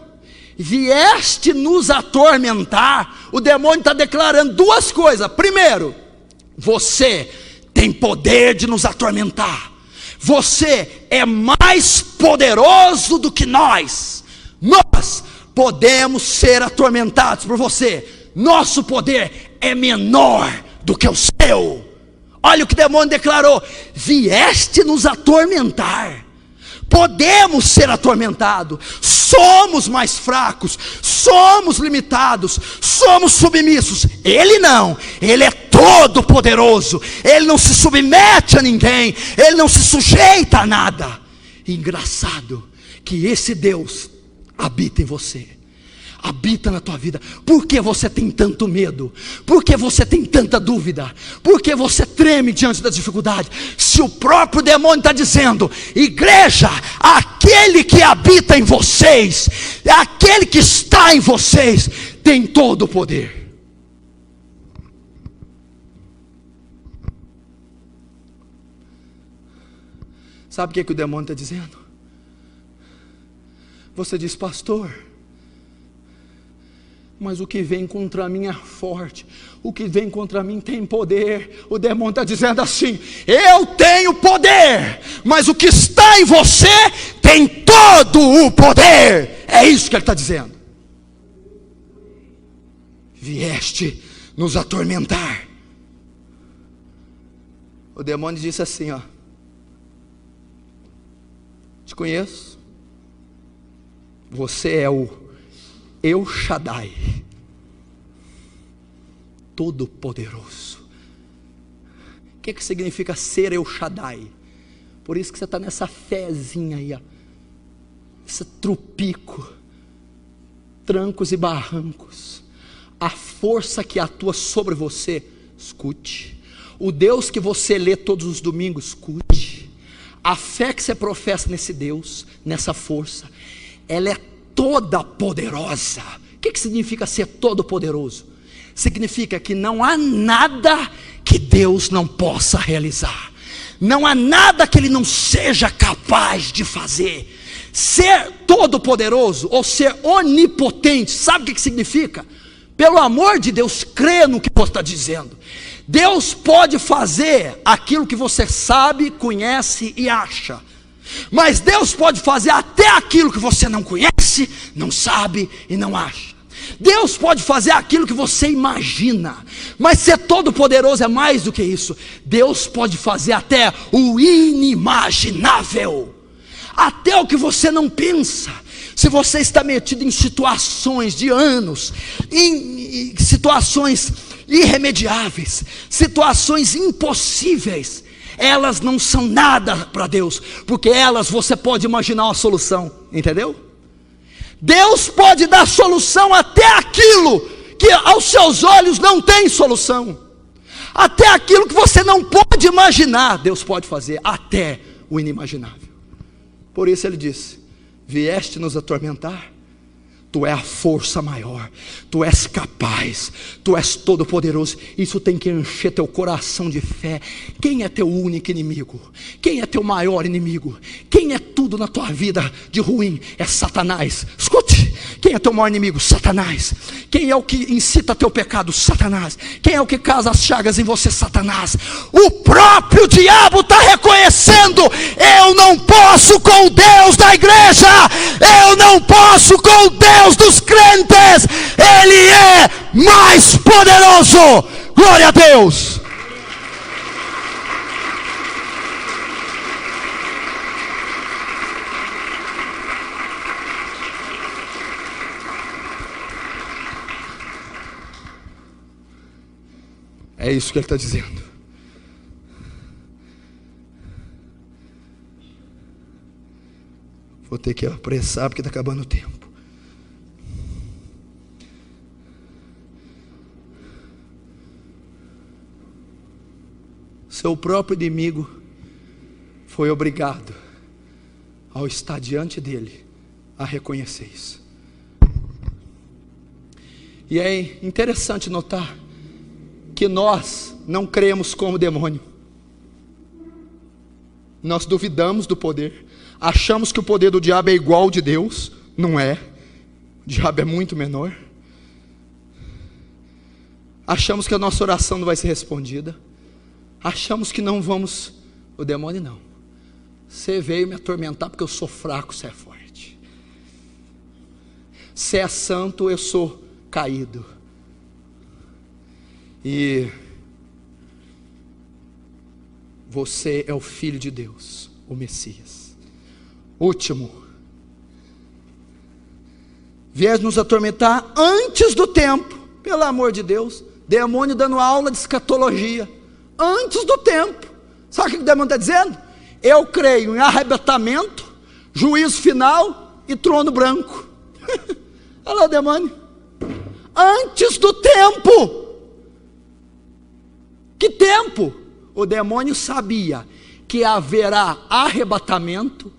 vieste nos atormentar. O demônio está declarando duas coisas. Primeiro, você tem poder de nos atormentar, você é mais poderoso do que nós podemos ser atormentados por você, nosso poder é menor do que o seu. Olha o que o demônio declarou, vieste nos atormentar. Podemos ser atormentados, somos mais fracos, somos limitados, somos submissos. Ele não, ele é todo todo poderoso, Ele não se submete a ninguém, Ele não se sujeita a nada. E engraçado que esse Deus habita em você, habita na tua vida. Por que você tem tanto medo? Por que você tem tanta dúvida? Por que você treme diante da dificuldade? Se o próprio demônio está dizendo: igreja, aquele que habita em vocês, aquele que está em vocês, tem todo o poder. Sabe o que o demônio está dizendo? Você diz: pastor, mas o que vem contra mim é forte, o que vem contra mim tem poder. O demônio está dizendo assim: eu tenho poder, mas o que está em você tem todo o poder. É isso que ele está dizendo. Vieste nos atormentar. O demônio disse assim: ó, te conheço, você é o El Shaddai, todo poderoso. O que significa ser El Shaddai? Por isso que você está nessa fezinha aí, ó, esse trupico, trancos e barrancos. A força que atua sobre você, escute. O Deus que você lê todos os domingos, escute. A fé que você professa nesse Deus, nessa força, ela é toda poderosa. O que significa ser todo poderoso? Significa que não há nada que Deus não possa realizar, não há nada que Ele não seja capaz de fazer. Ser todo poderoso ou ser onipotente, sabe o que significa? Pelo amor de Deus, crê no que você está dizendo. Deus pode fazer aquilo que você sabe, conhece e acha, mas Deus pode fazer até aquilo que você não conhece, não sabe e não acha. Deus pode fazer aquilo que você imagina, mas ser todo poderoso é mais do que isso. Deus pode fazer até o inimaginável, até o que você não pensa. Se você está metido em situações de anos, em situações irremediáveis, situações impossíveis, elas não são nada para Deus, porque elas você pode imaginar uma solução, entendeu? Deus pode dar solução até aquilo que aos seus olhos não tem solução, até aquilo que você não pode imaginar, Deus pode fazer até o inimaginável. Por isso ele disse: vieste nos atormentar. Tu és a força maior, tu és capaz, tu és todo poderoso. Isso tem que encher teu coração de fé. Quem é teu único inimigo? Quem é teu maior inimigo? Quem é tudo na tua vida de ruim? É Satanás. Escute, quem é teu maior inimigo? Satanás. Quem é o que incita teu pecado? Satanás. Quem é o que causa as chagas em você? Satanás. O próprio diabo está reconhecendo: eu não posso com o Deus da igreja, eu não posso com o Deus dos crentes, Ele é mais poderoso. Glória a Deus. É isso que ele está dizendo. Vou ter que apressar porque está acabando o tempo. Seu próprio inimigo foi obrigado, ao estar diante dele, a reconhecer isso. E é interessante notar que nós não cremos como o demônio. Nós duvidamos do poder, achamos que o poder do diabo é igual ao de Deus. Não é. O diabo é muito menor. Achamos que a nossa oração não vai ser respondida. Achamos que não vamos. O demônio não. Você veio me atormentar porque eu sou fraco, você é forte. Você é santo, eu sou caído. E você é o Filho de Deus, o Messias. Último. Viés nos atormentar antes do tempo. Pelo amor de Deus, Demônio dando aula de escatologia, antes do tempo. Sabe o que o demônio está dizendo? Eu creio em arrebatamento, juízo final e trono branco. Olha lá o demônio, antes do tempo. Que tempo? O demônio sabia que haverá arrebatamento,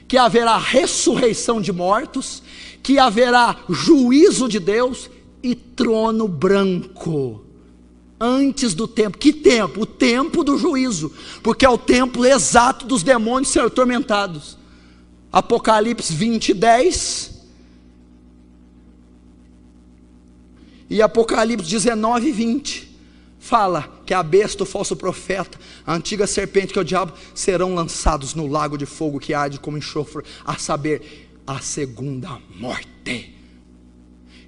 que haverá ressurreição de mortos, que haverá juízo de Deus e trono branco, antes do tempo. Que tempo? O tempo do juízo, porque é o tempo exato dos demônios serem atormentados. Apocalipse 20:10 e Apocalipse 19:20 fala que a besta, o falso profeta, a antiga serpente que é o diabo, serão lançados no lago de fogo que arde como enxofre, a saber, a segunda morte.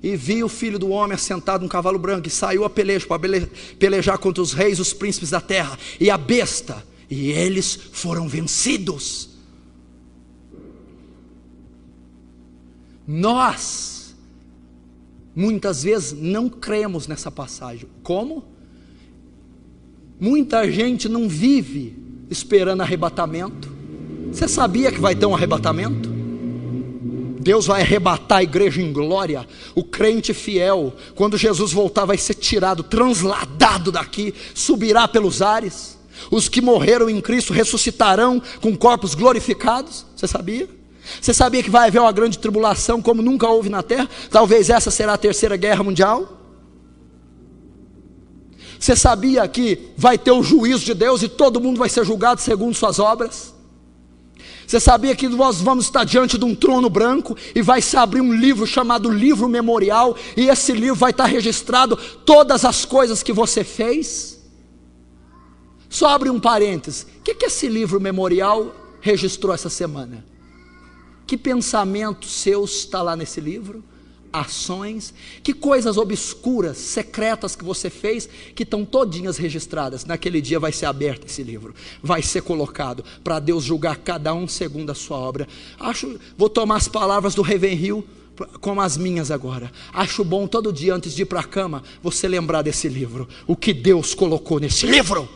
E vi o filho do homem assentado num cavalo branco, e saiu a peleja para pelejar contra os reis, os príncipes da terra, e a besta, e eles foram vencidos. Nós muitas vezes não cremos nessa passagem. Como? Muita gente não vive esperando arrebatamento. Você sabia que vai ter um arrebatamento? Deus vai arrebatar a igreja em glória. O crente fiel, quando Jesus voltar, vai ser tirado, transladado daqui, subirá pelos ares. Os que morreram em Cristo ressuscitarão com corpos glorificados. Você sabia? Você sabia que vai haver uma grande tribulação como nunca houve na terra? Talvez essa será a terceira guerra mundial. Você sabia que vai ter o juízo de Deus e todo mundo vai ser julgado segundo suas obras? Você sabia que nós vamos estar diante de um trono branco e vai se abrir um livro chamado Livro Memorial, e esse livro vai estar registrado todas as coisas que você fez? Só abre um parênteses, o que esse livro memorial registrou essa semana? Que pensamentos seus está lá nesse livro? Ações, que coisas obscuras, secretas que você fez, que estão todinhas registradas. Naquele dia vai ser aberto esse livro, vai ser colocado para Deus julgar cada um segundo a sua obra. Vou tomar as palavras do Ravenhill como as minhas agora. Acho bom todo dia antes de ir para a cama você lembrar desse livro, o que Deus colocou nesse livro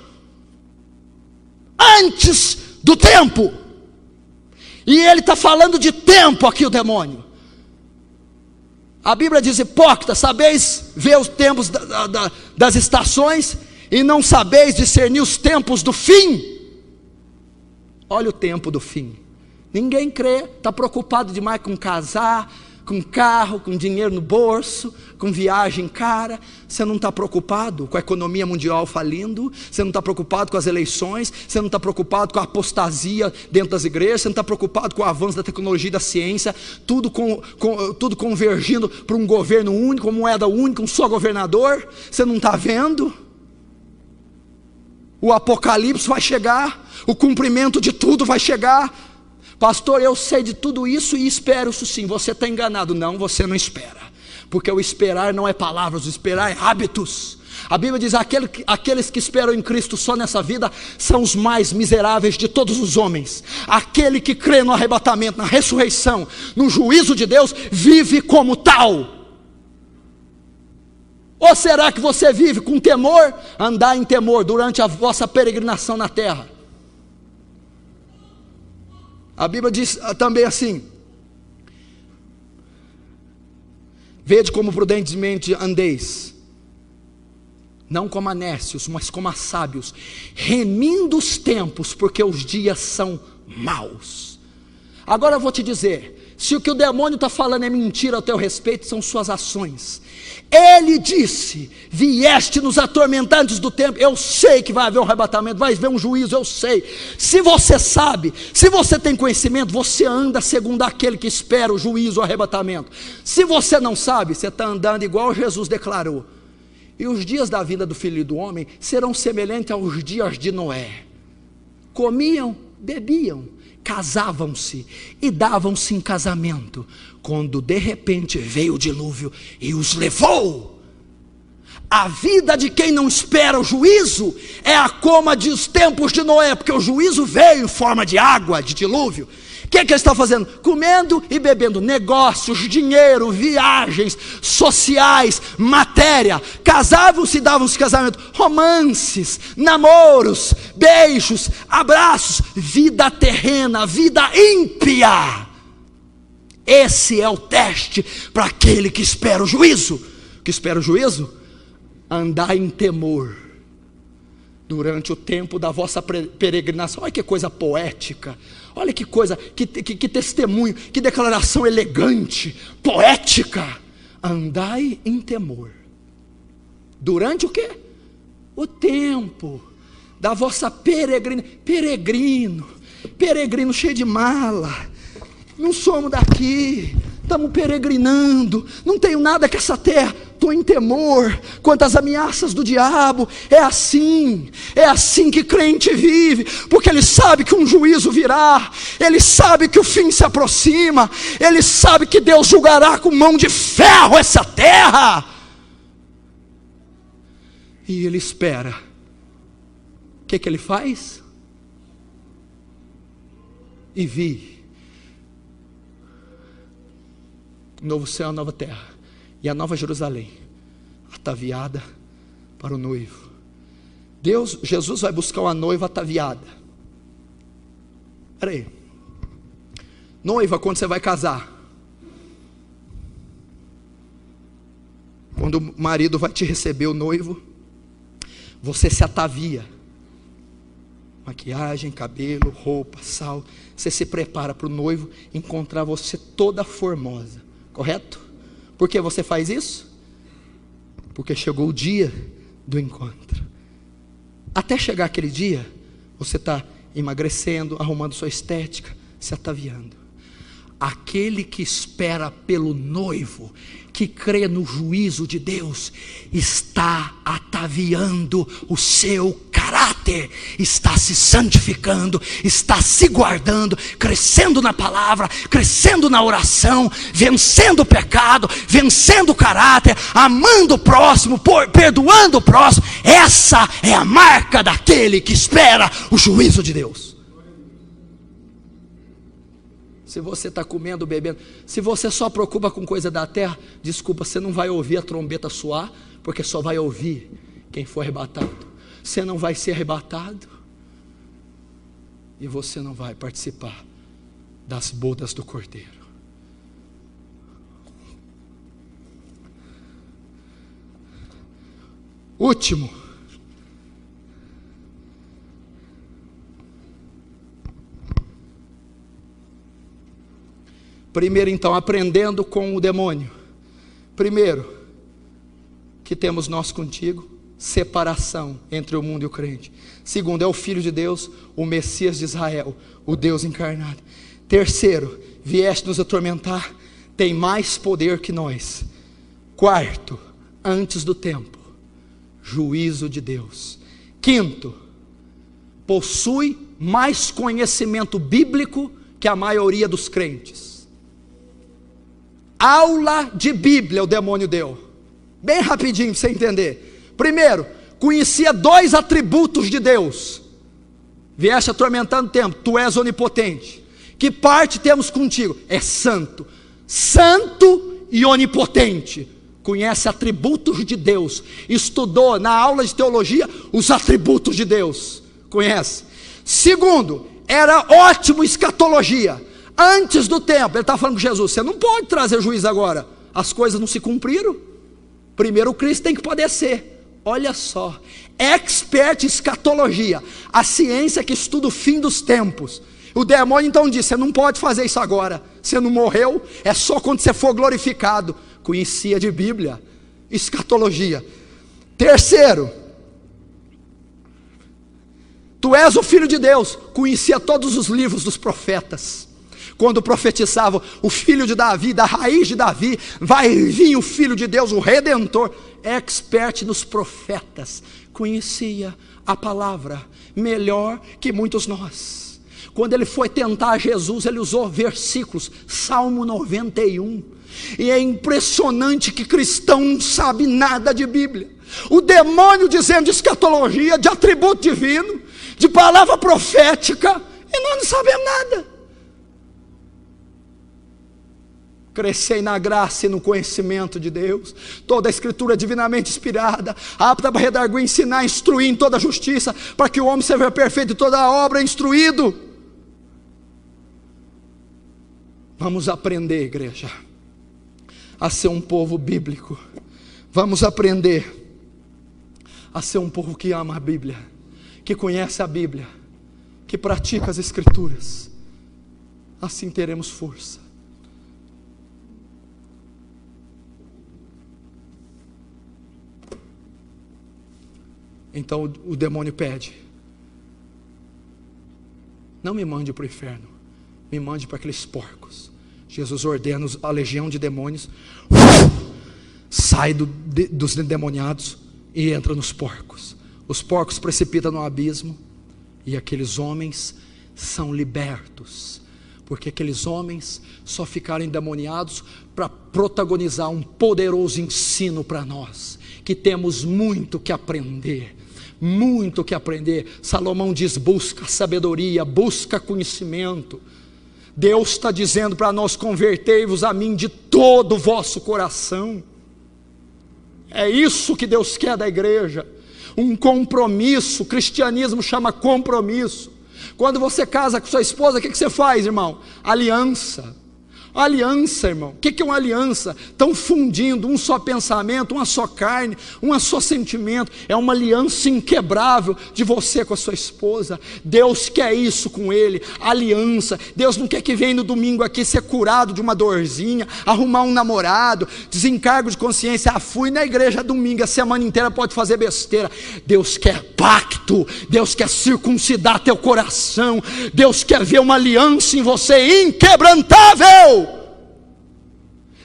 antes do tempo. E ele está falando de tempo aqui, o demônio. A Bíblia diz: hipócrita, sabeis ver os tempos das estações, e não sabeis discernir os tempos do fim. Olha o tempo do fim. Ninguém crê, está preocupado demais com casar, com carro, com dinheiro no bolso, com viagem cara. Você não está preocupado com a economia mundial falindo, você não está preocupado com as eleições, você não está preocupado com a apostasia dentro das igrejas, você não está preocupado com o avanço da tecnologia e da ciência, tudo convergindo para um governo único, uma moeda única, um só governador. Você não está vendo? O apocalipse vai chegar, o cumprimento de tudo vai chegar. Pastor, eu sei de tudo isso e espero isso sim. Você está enganado. Não, você não espera, porque o esperar não é palavras, o esperar é hábitos. A Bíblia diz: aqueles que esperam em Cristo só nessa vida são os mais miseráveis de todos os homens. Aquele que crê no arrebatamento, na ressurreição, no juízo de Deus, vive como tal. Ou será que você vive com temor? Andar em temor durante a vossa peregrinação na terra. A Bíblia diz também assim: vede como prudentemente andeis, não como a nércios, mas como a sábios, remindo os tempos, porque os dias são maus. Agora eu vou te dizer, se o que o demônio está falando é mentira a teu respeito, são suas ações. Ele disse: vieste nos atormentantes do tempo. Eu sei que vai haver um arrebatamento, vai haver um juízo, eu sei. Se você sabe, se você tem conhecimento, você anda segundo aquele que espera o juízo, o arrebatamento. Se você não sabe, você está andando igual Jesus declarou. E os dias da vinda do Filho do Homem serão semelhantes aos dias de Noé. Comiam, bebiam, casavam-se e davam-se em casamento, quando de repente veio o dilúvio e os levou. A vida de quem não espera o juízo é a coma dos tempos de Noé, porque o juízo veio em forma de água, de dilúvio. O que ele está fazendo? Comendo e bebendo, negócios, dinheiro, viagens, sociais, matéria. Casavam-se e davam-se casamento, romances, namoros, beijos, abraços, vida terrena, vida ímpia. Esse é o teste para aquele que espera o juízo. Que espera o juízo? Andar em temor durante o tempo da vossa peregrinação. Olha que coisa poética, olha que coisa, que testemunho, que declaração elegante, poética. Andai em temor durante o quê? O tempo da vossa peregrino cheio de mala. Não somos daqui, estamos peregrinando, não tenho nada com essa terra, estou em temor quanto às ameaças do diabo. É assim que crente vive, porque ele sabe que um juízo virá, ele sabe que o fim se aproxima, ele sabe que Deus julgará com mão de ferro essa terra, e ele espera. O que ele faz? E vi novo céu, nova terra, e a nova Jerusalém, ataviada para o noivo. Jesus vai buscar uma noiva ataviada. Espera aí, noiva, quando você vai casar, quando o marido vai te receber, o noivo, você se atavia, maquiagem, cabelo, roupa, sal, você se prepara para o noivo encontrar você toda formosa. Correto? Por que você faz isso? Porque chegou o dia do encontro. Até chegar aquele dia, você está emagrecendo, arrumando sua estética, se ataviando. Aquele que espera pelo noivo, que crê no juízo de Deus, está ataviando o seu caráter, está se santificando, está se guardando, crescendo na palavra, crescendo na oração, vencendo o pecado, vencendo o caráter, amando o próximo, perdoando o próximo. Essa é a marca daquele que espera o juízo de Deus. Se você está comendo, bebendo, se você só preocupa com coisa da terra, desculpa, você não vai ouvir a trombeta soar, porque só vai ouvir quem for arrebatado. Você não vai ser arrebatado, e você não vai participar das bodas do Cordeiro. Último, primeiro, então, aprendendo com o demônio. Primeiro, que temos nós contigo, separação entre o mundo e o crente. Segundo, é o Filho de Deus, o Messias de Israel, o Deus encarnado. Terceiro, vieste nos atormentar, tem mais poder que nós. Quarto, antes do tempo, juízo de Deus. Quinto, possui mais conhecimento bíblico que a maioria dos crentes. Aula de Bíblia o demônio deu, bem rapidinho para você entender. Primeiro, conhecia 2 atributos de Deus. Vieste atormentando o tempo, tu és onipotente. Que parte temos contigo? É santo. Santo e onipotente. Conhece atributos de Deus. Estudou na aula de teologia os atributos de Deus. Conhece. Segundo, era ótimo em escatologia. Antes do tempo, ele está falando com Jesus, você não pode trazer juízo agora, as coisas não se cumpriram, primeiro o Cristo tem que padecer. Olha só, expert em escatologia, a ciência que estuda o fim dos tempos. O demônio então disse, você não pode fazer isso agora, você não morreu, é só quando você for glorificado. Conhecia de Bíblia, escatologia. Terceiro, tu és o Filho de Deus, conhecia todos os livros dos profetas. Quando profetizavam o filho de Davi, da raiz de Davi, vai vir o Filho de Deus, o Redentor. Expert nos profetas, conhecia a palavra melhor que muitos nós. Quando ele foi tentar Jesus, ele usou versículos, Salmo 91. E é impressionante que cristão não sabe nada de Bíblia. O demônio dizendo de escatologia, de atributo divino, de palavra profética, e nós não sabemos nada. Crescei na graça e no conhecimento de Deus. Toda a escritura é divinamente inspirada, apta para redarguir, ensinar, instruir em toda a justiça, para que o homem seja perfeito e toda a obra instruído. Vamos aprender, igreja, a ser um povo bíblico. Vamos aprender a ser um povo que ama a Bíblia, que conhece a Bíblia, que pratica as escrituras. Assim teremos força. Então o demônio pede: não me mande para o inferno, me mande para aqueles porcos. Jesus ordena a legião de demônios, sai dos endemoniados e entra nos porcos. Os porcos precipitam no abismo e aqueles homens são libertos, porque aqueles homens só ficaram endemoniados para protagonizar um poderoso ensino para nós, que temos muito que aprender. Muito que aprender. Salomão diz: busca sabedoria, busca conhecimento. Deus está dizendo para nós: convertei-vos a mim de todo o vosso coração. É isso que Deus quer da igreja, um compromisso. O cristianismo chama compromisso. Quando você casa com sua esposa, o que você faz, irmão? Aliança. Aliança, irmão. O que é uma aliança? Estão fundindo um só pensamento, uma só carne, um só sentimento. É uma aliança inquebrável de você com a sua esposa. Deus quer isso com ele, aliança. Deus não quer que venha no domingo aqui ser curado de uma dorzinha, arrumar um namorado, desencargo de consciência. Fui na igreja domingo, a semana inteira pode fazer besteira. Deus quer pacto. Deus quer circuncidar teu coração. Deus quer ver uma aliança em você inquebrantável.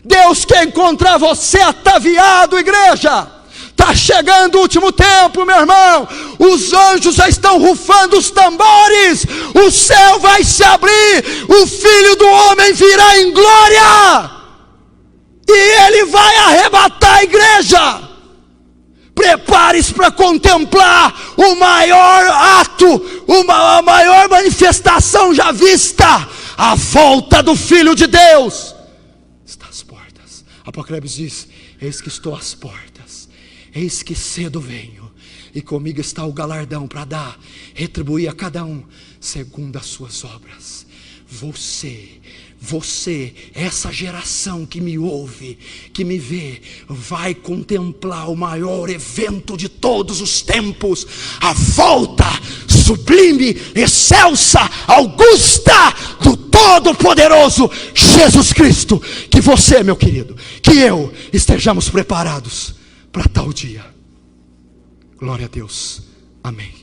Deus quer encontrar você ataviado, igreja. Está chegando o último tempo, meu irmão. Os anjos já estão rufando os tambores. O céu vai se abrir. O Filho do Homem virá em glória. E Ele vai arrebatar a igreja. Prepare-se para contemplar o maior ato, a maior manifestação já vista. A volta do Filho de Deus. Apocalipse diz: eis que estou às portas, eis que cedo venho, e comigo está o galardão para dar, retribuir a cada um segundo as suas obras. Você, essa geração que me ouve, que me vê, vai contemplar o maior evento de todos os tempos, a volta sublime, excelsa, augusta do Todo-Poderoso Jesus Cristo. Que você, meu querido, que eu estejamos preparados para tal dia. Glória a Deus. Amém.